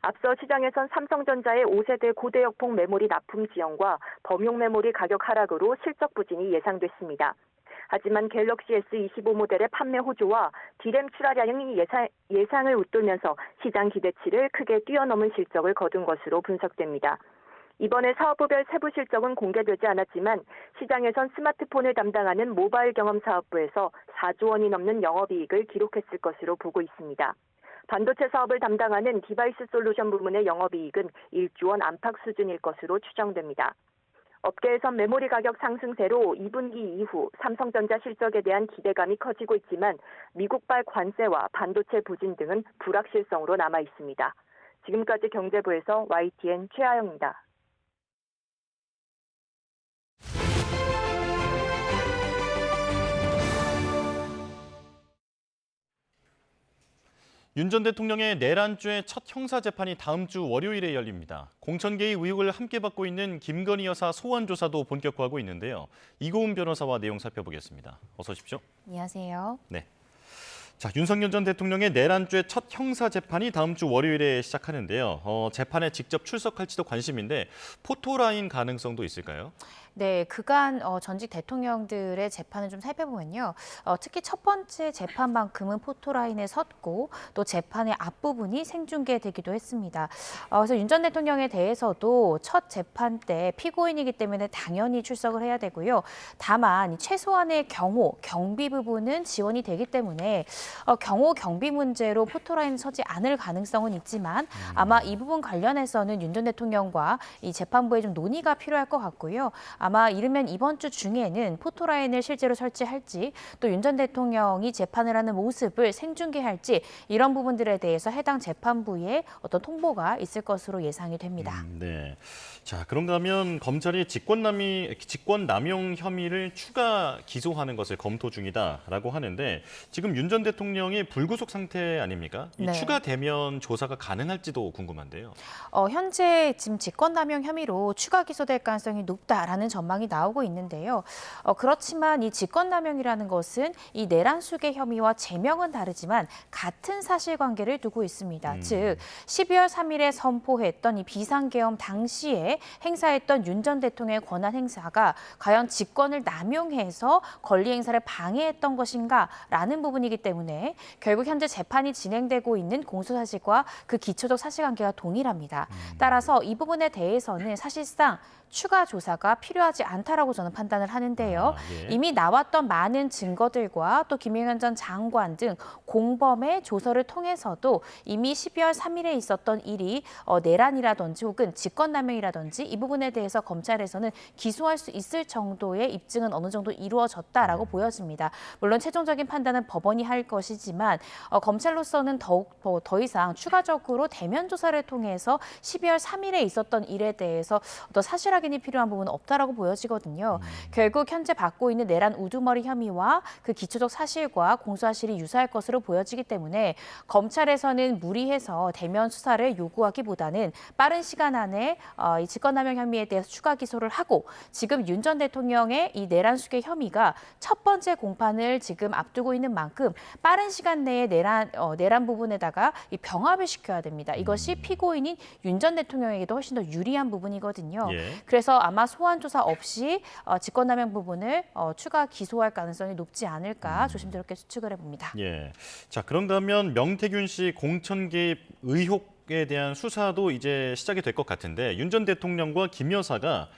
앞서 시장에선 삼성전자의 5세대 고대역폭 메모리 납품 지연과 범용 메모리 가격 하락으로 실적 부진이 예상됐습니다. 하지만 갤럭시 S25 모델의 판매 호조와 D램 출하량이 예상을 웃돌면서 시장 기대치를 크게 뛰어넘은 실적을 거둔 것으로 분석됩니다. 이번에 사업부별 세부 실적은 공개되지 않았지만 시장에선 스마트폰을 담당하는 모바일 경험 사업부에서 4조 원이 넘는 영업이익을 기록했을 것으로 보고 있습니다. 반도체 사업을 담당하는 디바이스 솔루션 부문의 영업이익은 1조 원 안팎 수준일 것으로 추정됩니다. 업계에선 메모리 가격 상승세로 2분기 이후 삼성전자 실적에 대한 기대감이 커지고 있지만 미국발 관세와 반도체 부진 등은 불확실성으로 남아 있습니다. 지금까지 경제부에서 YTN 최아영입니다. 윤 전 대통령의 내란죄 첫 형사재판이 다음 주 월요일에 열립니다. 공천개입 의혹을 함께 받고 있는 김건희 여사 소환 조사도 본격화하고 있는데요. 이고은 변호사와 내용 살펴보겠습니다. 어서 오십시오. 안녕하세요. 네. 자, 윤석열 전 대통령의 내란죄 첫 형사재판이 다음 주 월요일에 시작하는데요. 재판에 직접 출석할지도 관심인데 포토라인 가능성도 있을까요? 네, 그간 전직 대통령들의 재판을 좀 살펴보면요. 특히 첫 번째 재판만큼은 포토라인에 섰고 또 재판의 앞부분이 생중계되기도 했습니다. 그래서 윤 전 대통령에 대해서도 첫 재판 때 피고인이기 때문에 당연히 출석을 해야 되고요. 다만 최소한의 경호, 경비 부분은 지원이 되기 때문에 경호, 경비 문제로 포토라인에 서지 않을 가능성은 있지만 아마 이 부분 관련해서는 윤 전 대통령과 이 재판부에 좀 논의가 필요할 것 같고요. 아마 이르면 이번 주 중에는 포토라인을 실제로 설치할지 또 윤 전 대통령이 재판을 하는 모습을 생중계할지 이런 부분들에 대해서 해당 재판부에 어떤 통보가 있을 것으로 예상이 됩니다. 네. 자, 그런가 하면 검찰이 직권남용 혐의를 추가 기소하는 것을 검토 중이다라고 하는데 지금 윤 전 대통령이 불구속 상태 아닙니까? 이 네. 추가되면 조사가 가능할지도 궁금한데요. 현재 지금 직권남용 혐의로 추가 기소될 가능성이 높다라는 전망이 나오고 있는데요. 그렇지만 이 직권남용이라는 것은 이 내란 수괴 혐의와 제명은 다르지만 같은 사실관계를 두고 있습니다. 즉 12월 3일에 선포했던 이 비상계엄 당시에 행사했던 윤 전 대통령의 권한 행사가 과연 직권을 남용해서 권리 행사를 방해했던 것인가라는 부분이기 때문에 결국 현재 재판이 진행되고 있는 공소사실과 그 기초적 사실관계가 동일합니다. 따라서 이 부분에 대해서는 사실상 추가 조사가 필요하지 않다라고 저는 판단을 하는데요. 예. 이미 나왔던 많은 증거들과 또 김용현 전 장관 등 공범의 조서를 통해서도 이미 12월 3일에 있었던 일이 내란이라든지 혹은 직권남용이라든지 이 부분에 대해서 검찰에서는 기소할 수 있을 정도의 입증은 어느 정도 이루어졌다라고 보여집니다. 물론 최종적인 판단은 법원이 할 것이지만 검찰로서는 더 이상 추가적으로 대면 조사를 통해서 12월 3일에 있었던 일에 대해서 더 사실하게 확인이 필요한 부분은 없다라고 보여지거든요. 결국 현재 받고 있는 내란 우두머리 혐의와 그 기초적 사실과 공소사실이 유사할 것으로 보여지기 때문에 검찰에서는 무리해서 대면 수사를 요구하기보다는 빠른 시간 안에 이 직권남용 혐의에 대해서 추가 기소를 하고 지금 윤 전 대통령의 이 내란 수괴 혐의가 첫 번째 공판을 지금 앞두고 있는 만큼 빠른 시간 내에 내란 부분에다가 이 병합을 시켜야 됩니다. 이것이 피고인인 윤 전 대통령에게도 훨씬 더 유리한 부분이거든요. 그래서 아마 소환 조사 없이 직권남용 부분을 추가 기소할 가능성이 높지 않을까 조심스럽게 추측을 해봅니다. 예. 자, 그런다면 명태균 씨 공천 개입 의혹에 대한 수사도 이제 시작이 될 것 같은데 윤 전 대통령과 김 여사가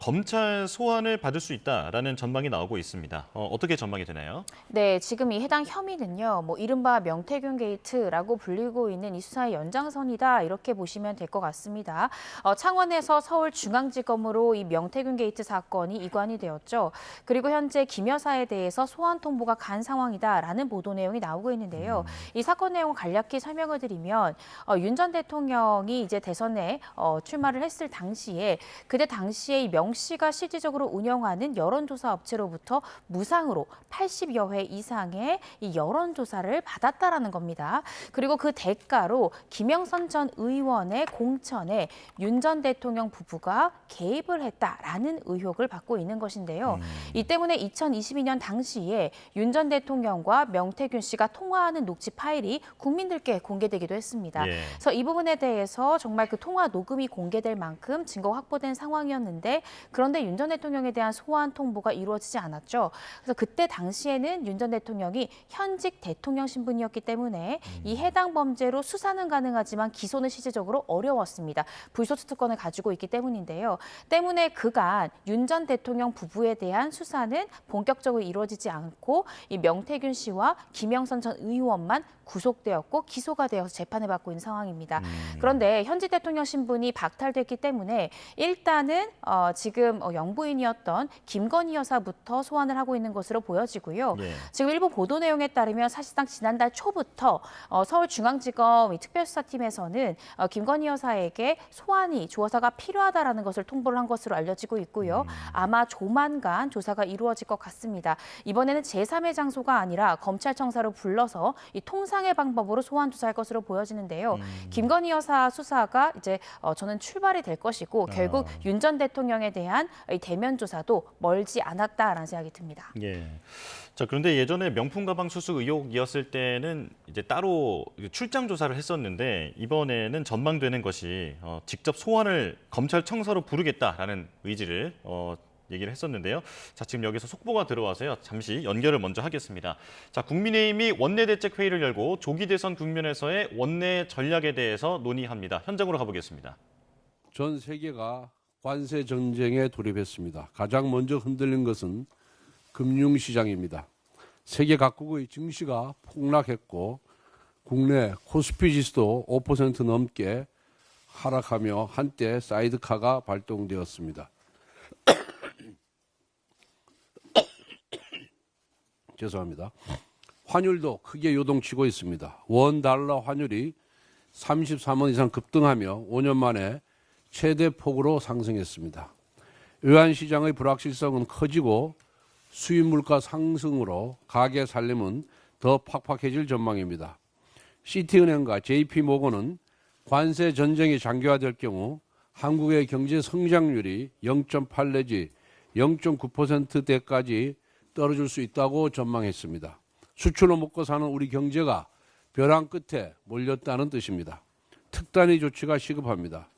검찰 소환을 받을 수 있다라는 전망이 나오고 있습니다. 어떻게 전망이 되나요? 네, 지금 이 해당 혐의는요, 이른바 명태균 게이트라고 불리고 있는 이 수사의 연장선이다 이렇게 보시면 될 것 같습니다. 창원에서 서울중앙지검으로 이 명태균 게이트 사건이 이관이 되었죠. 그리고 현재 김 여사에 대해서 소환 통보가 간 상황이다라는 보도 내용이 나오고 있는데요. 이 사건 내용을 간략히 설명을 드리면 윤 전 대통령이 이제 대선에 출마를 했을 당시에 그때 당시에 명 씨가 실질적으로 운영하는 여론조사 업체로부터 무상으로 80여 회 이상의 이 여론조사를 받았다라는 겁니다. 그리고 그 대가로 김영선 전 의원의 공천에 윤 전 대통령 부부가 개입을 했다라는 의혹을 받고 있는 것인데요. 이 때문에 2022년 당시에 윤 전 대통령과 명태균 씨가 통화하는 녹취 파일이 국민들께 공개되기도 했습니다. 그래서 이 부분에 대해서 정말 그 통화 녹음이 공개될 만큼 증거가 확보된 상황이었는데 그런데 윤 전 대통령에 대한 소환 통보가 이루어지지 않았죠. 그래서 그때 당시에는 윤 전 대통령이 현직 대통령 신분이었기 때문에 이 해당 범죄로 수사는 가능하지만 기소는 실질적으로 어려웠습니다. 불소추 특권을 가지고 있기 때문인데요. 때문에 그간 윤 전 대통령 부부에 대한 수사는 본격적으로 이루어지지 않고 이 명태균 씨와 김영선 전 의원만 구속되었고 기소가 되어서 재판을 받고 있는 상황입니다. 그런데 현직 대통령 신분이 박탈됐기 때문에 일단은 지금 영부인이었던 김건희 여사부터 소환을 하고 있는 것으로 보여지고요. 지금 일부 보도 내용에 따르면 사실상 지난달 초부터 서울중앙지검 특별수사팀에서는 김건희 여사에게 소환이 조사가 필요하다라는 것을 통보를 한 것으로 알려지고 있고요. 아마 조만간 조사가 이루어질 것 같습니다. 이번에는 제3의 장소가 아니라 검찰청사로 불러서 이 통상의 방법으로 소환 조사할 것으로 보여지는데요. 김건희 여사 수사가 이제 저는 출발이 될 것이고 결국 윤 전 대통령에 대한 이 대면 조사도 멀지 않았다라는 생각이 듭니다. 자, 그런데 예전에 명품 가방 수수 의혹이었을 때는 이제 따로 출장 조사를 했었는데 이번에는 전망되는 것이 직접 소환을 검찰청사로 부르겠다라는 의지를 얘기를 했었는데요. 자, 지금 여기서 속보가 들어와서요. 잠시 연결을 먼저 하겠습니다. 자, 국민의힘이 원내대책회의를 열고 조기 대선 국면에서의 원내 전략에 대해서 논의합니다. 현장으로 가보겠습니다. 전 세계가 관세 전쟁에 돌입했습니다. 가장 먼저 흔들린 것은 금융시장입니다. 세계 각국의 증시가 폭락했고 국내 코스피 지수도 5% 넘게 하락하며 한때 사이드카가 발동되었습니다. 죄송합니다. 환율도 크게 요동치고 있습니다. 원 달러 환율이 33원 이상 급등하며 5년 만에 최대 폭으로 상승했습니다. 외환시장의 불확실성은 커지고 수입 물가 상승으로 가계 살림은 더 팍팍해질 전망입니다. 시티은행과 JP모건은 관세 전쟁이 장기화될 경우 한국의 경제 성장률이 0.8 내지 0.9%대까지 떨어질 수 있다고 전망했습니다. 수출로 먹고 사는 우리 경제가 벼랑 끝에 몰렸다는 뜻입니다. 특단의 조치가 시급합니다.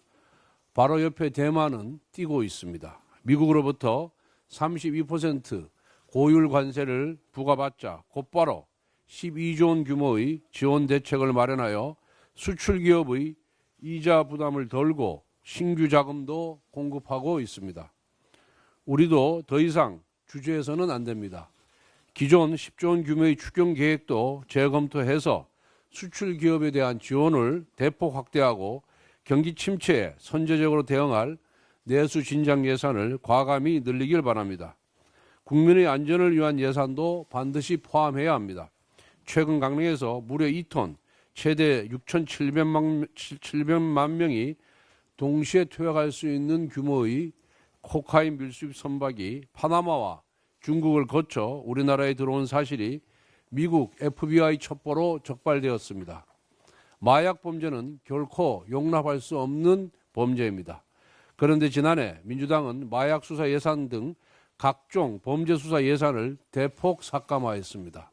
바로 옆에 대만은 뛰고 있습니다. 미국으로부터 32% 고율 관세를 부과받자 곧바로 12조 원 규모의 지원 대책을 마련하여 수출 기업의 이자 부담을 덜고 신규 자금도 공급하고 있습니다. 우리도 더 이상 주저해서는 안 됩니다. 기존 10조 원 규모의 추경 계획도 재검토해서 수출 기업에 대한 지원을 대폭 확대하고 경기 침체에 선제적으로 대응할 내수 진작 예산을 과감히 늘리길 바랍니다. 국민의 안전을 위한 예산도 반드시 포함해야 합니다. 최근 강릉에서 무려 2톤, 최대 6,700만 명이 동시에 투약할 수 있는 규모의 코카인 밀수입 선박이 파나마와 중국을 거쳐 우리나라에 들어온 사실이 미국 FBI 첩보로 적발되었습니다. 마약 범죄는 결코 용납할 수 없는 범죄입니다. 그런데 지난해 민주당은 마약 수사 예산 등 각종 범죄 수사 예산을 대폭 삭감하였습니다.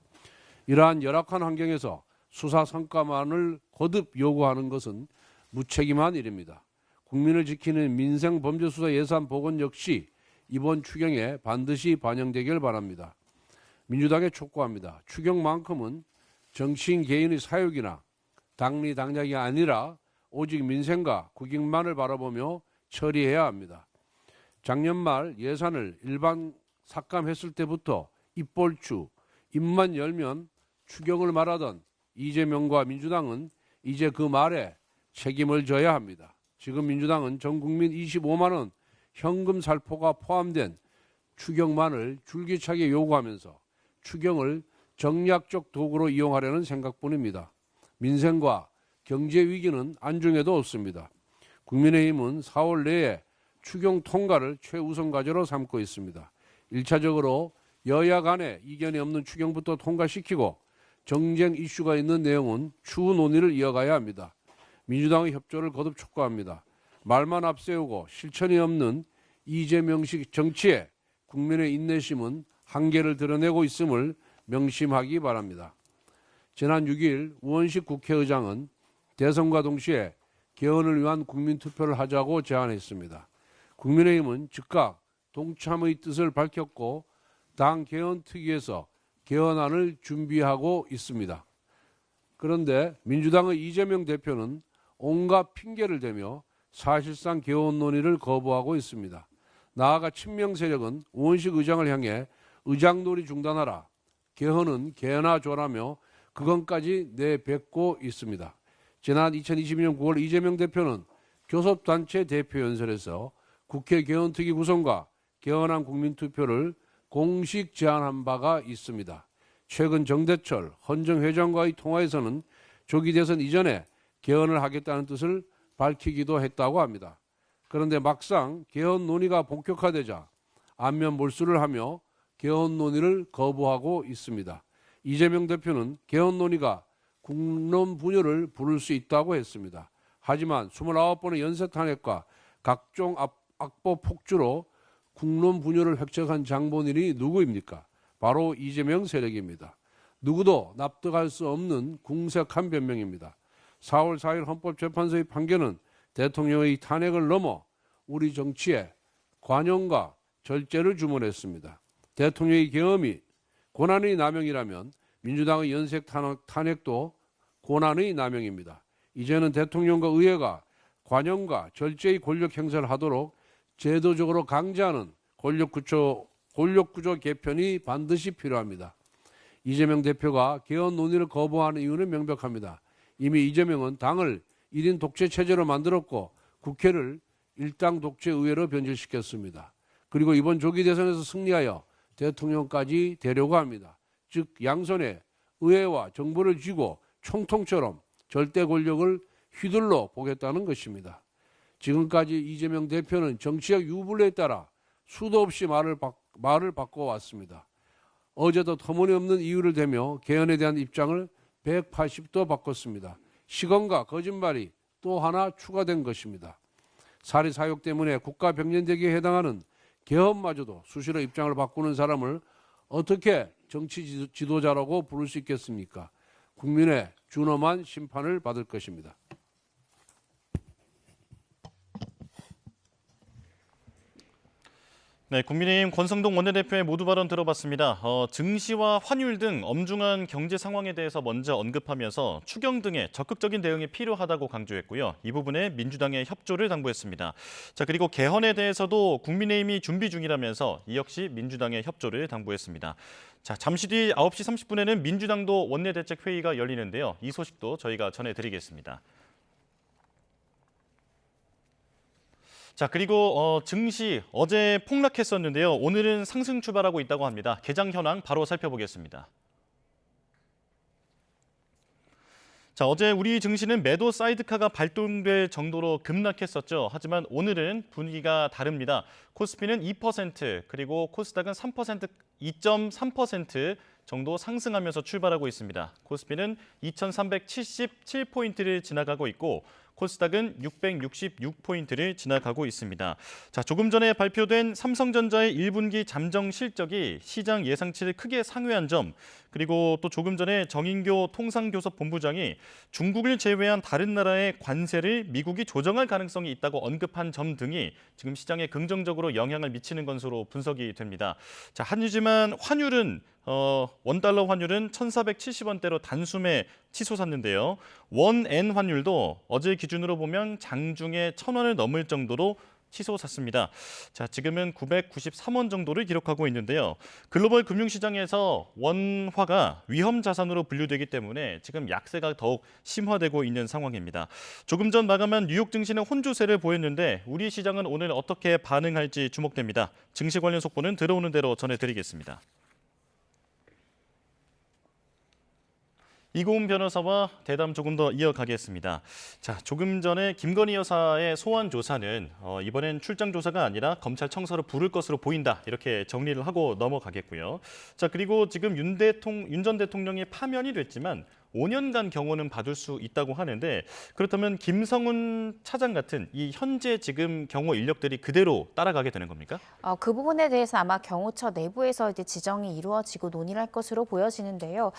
이러한 열악한 환경에서 수사 성과만을 거듭 요구하는 것은 무책임한 일입니다. 국민을 지키는 민생 범죄 수사 예산 복원 역시 이번 추경에 반드시 반영되길 바랍니다. 민주당에 촉구합니다. 추경만큼은 정치인 개인의 사욕이나 당리당략이 아니라 오직 민생과 국익만을 바라보며 처리해야 합니다. 작년 말 예산을 일반 삭감했을 때부터 입벌추, 입만 열면 추경을 말하던 이재명과 민주당은 이제 그 말에 책임을 져야 합니다. 지금 민주당은 전 국민 25만 원 현금 살포가 포함된 추경만을 줄기차게 요구하면서 추경을 정략적 도구로 이용하려는 생각뿐입니다. 민생과 경제 위기는 안중에도 없습니다. 국민의힘은 4월 내에 추경 통과를 최우선 과제로 삼고 있습니다. 1차적으로 여야 간에 이견이 없는 추경부터 통과시키고 정쟁 이슈가 있는 내용은 추후 논의를 이어가야 합니다. 민주당의 협조를 거듭 촉구합니다. 말만 앞세우고 실천이 없는 이재명식 정치에 국민의 인내심은 한계를 드러내고 있음을 명심하기 바랍니다. 지난 6일 우원식 국회의장은 대선과 동시에 개헌을 위한 국민투표를 하자고 제안했습니다. 국민의힘은 즉각 동참의 뜻을 밝혔고 당 개헌특위에서 개헌안을 준비하고 있습니다. 그런데 민주당의 이재명 대표는 온갖 핑계를 대며 사실상 개헌 논의를 거부하고 있습니다. 나아가 친명 세력은 우원식 의장을 향해 의장놀이 중단하라, 개헌은 개헌하 줘라며 그건까지 내뱉고 있습니다. 지난 2022년 9월 이재명 대표는 교섭단체 대표연설에서 국회 개헌특위 구성과 개헌안 국민투표를 공식 제안한 바가 있습니다. 최근 정대철 헌정 회장과의 통화에서는 조기 대선 이전에 개헌을 하겠다는 뜻을 밝히기도 했다고 합니다. 그런데 막상 개헌 논의가 본격화되자 안면 몰수를 하며 개헌 논의를 거부하고 있습니다. 이재명 대표는 개헌 논의가 국론 분열을 부를 수 있다고 했습니다. 하지만 29번의 연쇄 탄핵과 각종 악보 폭주로 국론 분열을 획책한 장본인이 누구입니까? 바로 이재명 세력입니다. 누구도 납득할 수 없는 궁색한 변명입니다. 4월 4일 헌법재판소의 판결은 대통령의 탄핵을 넘어 우리 정치에 관용과 절제를 주문했습니다. 대통령의 계엄이 고난의 남용이라면 민주당의 연쇄 탄핵도 고난의 남용입니다. 이제는 대통령과 의회가 관용과 절제의 권력 행사를 하도록 제도적으로 강제하는 권력구조 개편이 반드시 필요합니다. 이재명 대표가 개헌 논의를 거부하는 이유는 명백합니다. 이미 이재명은 당을 1인 독재 체제로 만들었고 국회를 일당 독재 의회로 변질시켰습니다. 그리고 이번 조기 대선에서 승리하여 대통령까지 되려고 합니다. 즉 양손에 의회와 정부를 쥐고 총통처럼 절대 권력을 휘둘러 보겠다는 것입니다. 지금까지 이재명 대표는 정치적 유불리에 따라 수도 없이 말을 바꿔왔습니다. 어제도 터무니없는 이유를 대며 개헌에 대한 입장을 180도 바꿨습니다. 시건과 거짓말이 또 하나 추가된 것입니다. 사리 사욕 때문에 국가 병련대기에 해당하는 개헌마저도 수시로 입장을 바꾸는 사람을 어떻게 정치 지도자라고 부를 수 있겠습니까? 국민의 준엄한 심판을 받을 것입니다. 네, 국민의힘 권성동 원내대표의 모두 발언 들어봤습니다. 증시와 환율 등 엄중한 경제 상황에 대해서 먼저 언급하면서 추경 등의 적극적인 대응이 필요하다고 강조했고요. 이 부분에 민주당의 협조를 당부했습니다. 자, 그리고 개헌에 대해서도 국민의힘이 준비 중이라면서 이 역시 민주당의 협조를 당부했습니다. 자, 잠시 뒤 9시 30분에는 민주당도 원내대책회의가 열리는데요. 이 소식도 저희가 전해드리겠습니다. 자, 그리고 증시 어제 폭락했었는데요. 오늘은 상승 출발하고 있다고 합니다. 개장 현황 바로 살펴보겠습니다. 자, 어제 우리 증시는 매도 사이드카가 발동될 정도로 급락했었죠. 하지만 오늘은 분위기가 다릅니다. 코스피는 2%, 그리고 코스닥은 2.3% 정도 상승하면서 출발하고 있습니다. 코스피는 2,377포인트를 지나가고 있고 코스닥은 666포인트를 지나가고 있습니다. 자, 조금 전에 발표된 삼성전자의 1분기 잠정 실적이 시장 예상치를 크게 상회한 점, 그리고 또 조금 전에 정인교 통상교섭본부장이 중국을 제외한 다른 나라의 관세를 미국이 조정할 가능성이 있다고 언급한 점 등이 지금 시장에 긍정적으로 영향을 미치는 것으로 분석이 됩니다. 자, 하지만 환율은 원달러 환율은 1,470원대로 단숨에 치솟았는데요. 원엔 환율도 어제 기준으로 보면 장중에 1,000원을 넘을 정도로 치솟았습니다. 자, 지금은 993원 정도를 기록하고 있는데요. 글로벌 금융시장에서 원화가 위험 자산으로 분류되기 때문에 지금 약세가 더욱 심화되고 있는 상황입니다. 조금 전 마감한 뉴욕 증시는 혼조세를 보였는데 우리 시장은 오늘 어떻게 반응할지 주목됩니다. 증시 관련 속보는 들어오는 대로 전해드리겠습니다. 이고은 변호사와 대담 조금 더 이어가겠습니다. 자, 조금 전에 김건희 여사의 소환 조사는 이번엔 출장 조사가 아니라 검찰 청사로 부를 것으로 보인다, 이렇게 정리를 하고 넘어가겠고요. 자, 그리고 지금 윤 전 대통령이 파면이 됐지만 5년간 경호는 받을 수 있다고 하는데, 그렇다면 김성훈 차장 같은 이 현재 지금 경호 인력들이 그대로 따라가게 되는 겁니까? 그 부분에 대해서 아마 경호처 내부에서 이제 지정이 이루어지고 논의를 할 것으로 보여지는데요.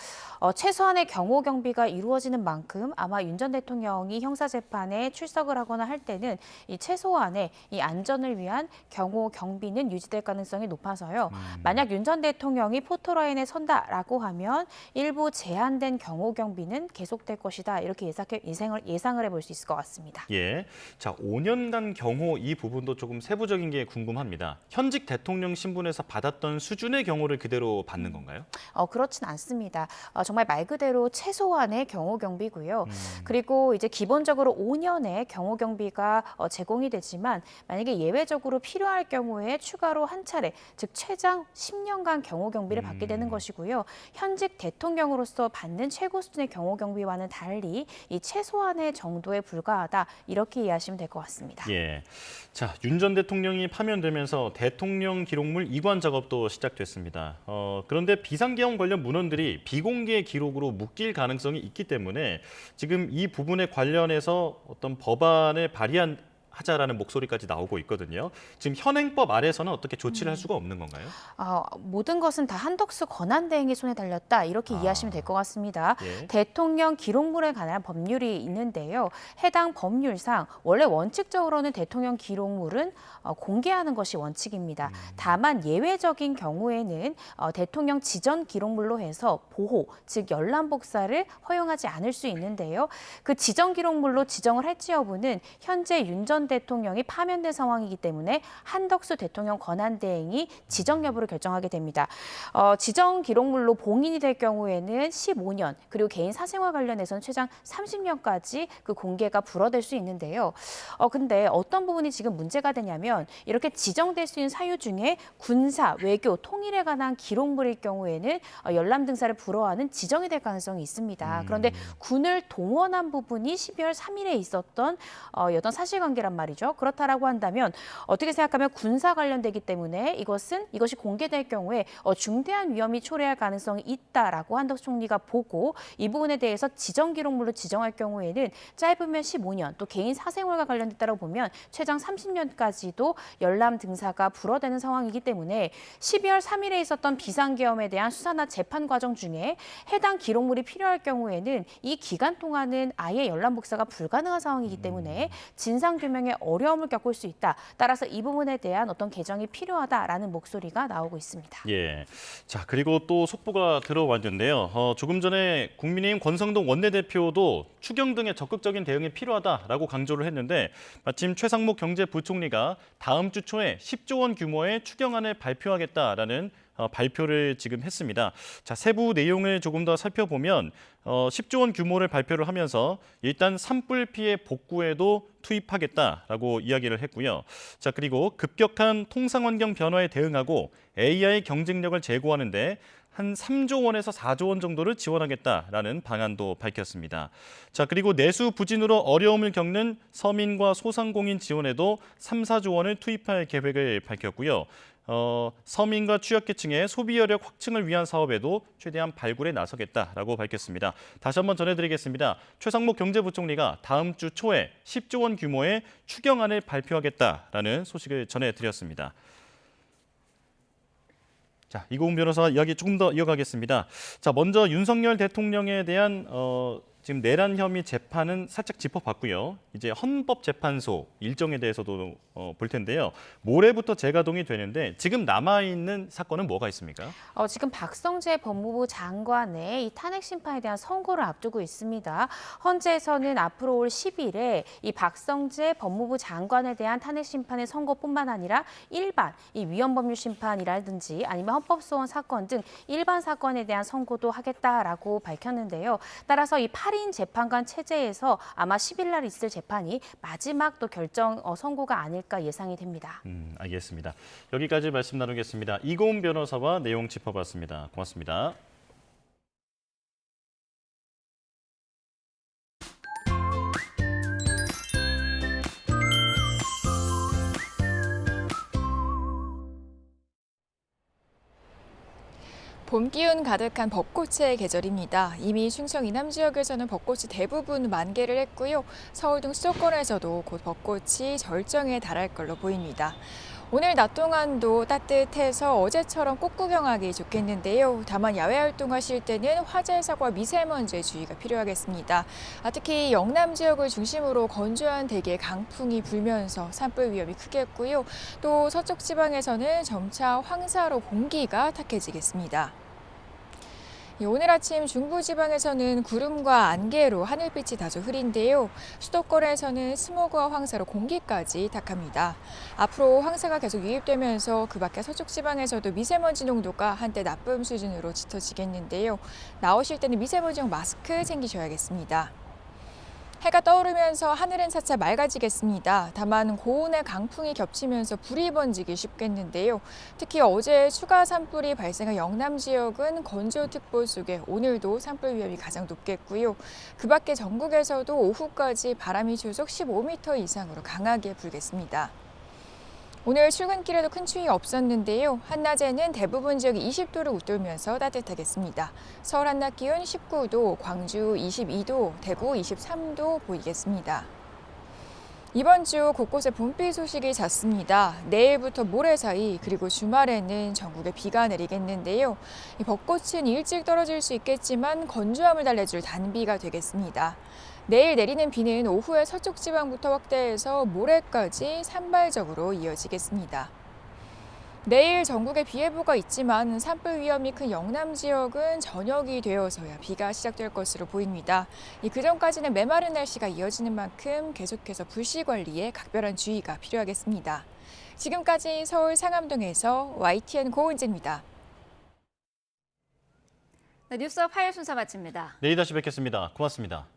최소한의 경호 경비가 이루어지는 만큼 아마 윤 전 대통령이 형사재판에 출석을 하거나 할 때는 이 최소한의 이 안전을 위한 경호 경비는 유지될 가능성이 높아서요. 만약 윤 전 대통령이 포토라인에 선다라고 하면 일부 제한된 경호 경비는 계속될 것이다, 이렇게 예상을 해볼 수 있을 것 같습니다. 예, 자, 5년간 경호 이 부분도 조금 세부적인 게 궁금합니다. 현직 대통령 신분에서 받았던 수준의 경호를 그대로 받는 건가요? 그렇진 않습니다. 정말 말 그대로 최소한의 경호 경비고요. 그리고 이제 기본적으로 5년의 경호 경비가 제공이 되지만 만약에 예외적으로 필요할 경우에 추가로 한 차례, 즉 최장 10년간 경호 경비를 받게 되는 것이고요. 현직 대통령으로서 받는 최고 수준의 경호 경비와는 달리 이 최소한의 정도에 불과하다, 이렇게 이해하시면 될 것 같습니다. 예, 자, 윤 전 대통령이 파면되면서 대통령 기록물 이관 작업도 시작됐습니다. 그런데 비상계엄 관련 문헌들이 비공개 기록으로 묶일 가능성이 있기 때문에 지금 이 부분에 관련해서 어떤 법안을 하자라는 목소리까지 나오고 있거든요. 지금 현행법 아래서는 어떻게 조치를 할 수가 없는 건가요? 모든 것은 다 한덕수 권한대행의 손에 달렸다, 이렇게 이해하시면 될 것 같습니다. 예. 대통령 기록물에 관한 법률이 있는데요. 해당 법률상 원래 원칙적으로는 대통령 기록물은 공개하는 것이 원칙입니다. 다만 예외적인 경우에는 대통령 지전 기록물로 해서 보호, 즉 열람 복사를 허용하지 않을 수 있는데요. 그 지전 기록물로 지정을 할지 여부는 현재 윤 전 대통령이 파면된 상황이기 때문에 한덕수 대통령 권한대행이 지정 여부를 결정하게 됩니다. 지정 기록물로 봉인이 될 경우에는 15년, 그리고 개인 사생활 관련해서는 최장 30년까지 그 공개가 불허될 수 있는데요. 근데 어떤 부분이 지금 문제가 되냐면 이렇게 지정될 수 있는 사유 중에 군사, 외교, 통일에 관한 기록물일 경우에는 열람 등사를 불허하는 지정이 될 가능성이 있습니다. 그런데 군을 동원한 부분이 12월 3일에 있었던 어떤 사실관계란 말이죠. 그렇다라고 한다면 어떻게 생각하면 군사 관련되기 때문에 이것이 공개될 경우에 중대한 위험이 초래할 가능성이 있다라고 한덕수 총리가 보고 이 부분에 대해서 지정 기록물로 지정할 경우에는 짧으면 15년, 또 개인 사생활과 관련됐다고 보면 최장 30년까지도 열람 등사가 불허되는 상황이기 때문에 12월 3일에 있었던 비상계엄에 대한 수사나 재판 과정 중에 해당 기록물이 필요할 경우에는 이 기간 동안은 아예 열람 복사가 불가능한 상황이기 때문에 진상규명에 어려움을 겪을 수 있다. 따라서 이 부분에 대한 어떤 개정이 필요하다라는 목소리가 나오고 있습니다. 예. 자, 그리고 또 속보가 들어왔는데요. 조금 전에 국민의힘 권성동 원내대표도 추경 등의 적극적인 대응이 필요하다라고 강조를 했는데 마침 최상목 경제부총리가 다음 주 초에 10조 원 규모의 추경안을 발표하겠다라는 발표를 지금 했습니다. 자, 세부 내용을 조금 더 살펴보면 10조 원 규모를 발표를 하면서 일단 산불 피해 복구에도 투입하겠다라고 이야기를 했고요. 자, 그리고 급격한 통상 환경 변화에 대응하고 AI 경쟁력을 제고하는 데 한 3조 원에서 4조 원 정도를 지원하겠다라는 방안도 밝혔습니다. 자, 그리고 내수 부진으로 어려움을 겪는 서민과 소상공인 지원에도 3, 4조 원을 투입할 계획을 밝혔고요. 서민과 취약계층의 소비 여력 확충을 위한 사업에도 최대한 발굴에 나서겠다라고 밝혔습니다. 다시 한번 전해드리겠습니다. 최상목 경제부총리가 다음 주 초에 10조 원 규모의 추경안을 발표하겠다라는 소식을 전해드렸습니다. 자, 이고은 변호사 이야기 조금 더 이어가겠습니다. 자, 먼저 윤석열 대통령에 대한 지금 내란 혐의 재판은 살짝 짚어봤고요. 이제 헌법재판소 일정에 대해서도 볼 텐데요. 모레부터 재가동이 되는데 지금 남아있는 사건은 뭐가 있습니까? 지금 박성재 법무부 장관의 이 탄핵 심판에 대한 선고를 앞두고 있습니다. 헌재에서는 앞으로 올 10일에 이 박성재 법무부 장관에 대한 탄핵 심판의 선고뿐만 아니라 일반 이 위헌법률 심판이라든지 아니면 헌법소원 사건 등 일반 사건에 대한 선고도 하겠다라고 밝혔는데요. 따라서 이 8인 재판관 체제에서 아마 10일 날 있을 재판이 마지막 또 결정 선고가 아닐까 예상이 됩니다. 알겠습니다. 여기까지 말씀 나누겠습니다. 이고은 변호사와 내용 짚어봤습니다. 고맙습니다. 봄 기운 가득한 벚꽃의 계절입니다. 이미 충청 이남 지역에서는 벚꽃이 대부분 만개를 했고요. 서울 등 수도권에서도 곧 벚꽃이 절정에 달할 걸로 보입니다. 오늘 낮 동안도 따뜻해서 어제처럼 꽃 구경하기 좋겠는데요. 다만 야외 활동하실 때는 화재 사고와 미세먼지에 주의가 필요하겠습니다. 특히 영남 지역을 중심으로 건조한 대기의 강풍이 불면서 산불 위험이 크겠고요. 또 서쪽 지방에서는 점차 황사로 공기가 탁해지겠습니다. 오늘 아침 중부지방에서는 구름과 안개로 하늘빛이 다소 흐린데요. 수도권에서는 스모그와 황사로 공기까지 탁합니다. 앞으로 황사가 계속 유입되면서 그 밖에 서쪽 지방에서도 미세먼지 농도가 한때 나쁨 수준으로 짙어지겠는데요. 나오실 때는 미세먼지용 마스크 챙기셔야겠습니다. 해가 떠오르면서 하늘은 차차 맑아지겠습니다. 다만 고온의 강풍이 겹치면서 불이 번지기 쉽겠는데요. 특히 어제 추가 산불이 발생한 영남 지역은 건조특보 속에 오늘도 산불 위험이 가장 높겠고요. 그 밖에 전국에서도 오후까지 바람이 초속 15m 이상으로 강하게 불겠습니다. 오늘 출근길에도 큰 추위 없었는데요. 한낮에는 대부분 지역이 20도를 웃돌면서 따뜻하겠습니다. 서울 한낮 기온 19도, 광주 22도, 대구 23도 보이겠습니다. 이번 주 곳곳에 봄비 소식이 잦습니다. 내일부터 모레 사이 그리고 주말에는 전국에 비가 내리겠는데요. 이 벚꽃은 일찍 떨어질 수 있겠지만 건조함을 달래줄 단비가 되겠습니다. 내일 내리는 비는 오후에 서쪽 지방부터 확대해서 모레까지 산발적으로 이어지겠습니다. 내일 전국에 비 예보가 있지만 산불 위험이 큰 영남 지역은 저녁이 되어서야 비가 시작될 것으로 보입니다. 그 전까지는 메마른 날씨가 이어지는 만큼 계속해서 불씨 관리에 각별한 주의가 필요하겠습니다. 지금까지 서울 상암동에서 YTN 고은지입니다. 네, 뉴스업 화요일 순서 마칩니다. 내일 다시 뵙겠습니다. 고맙습니다.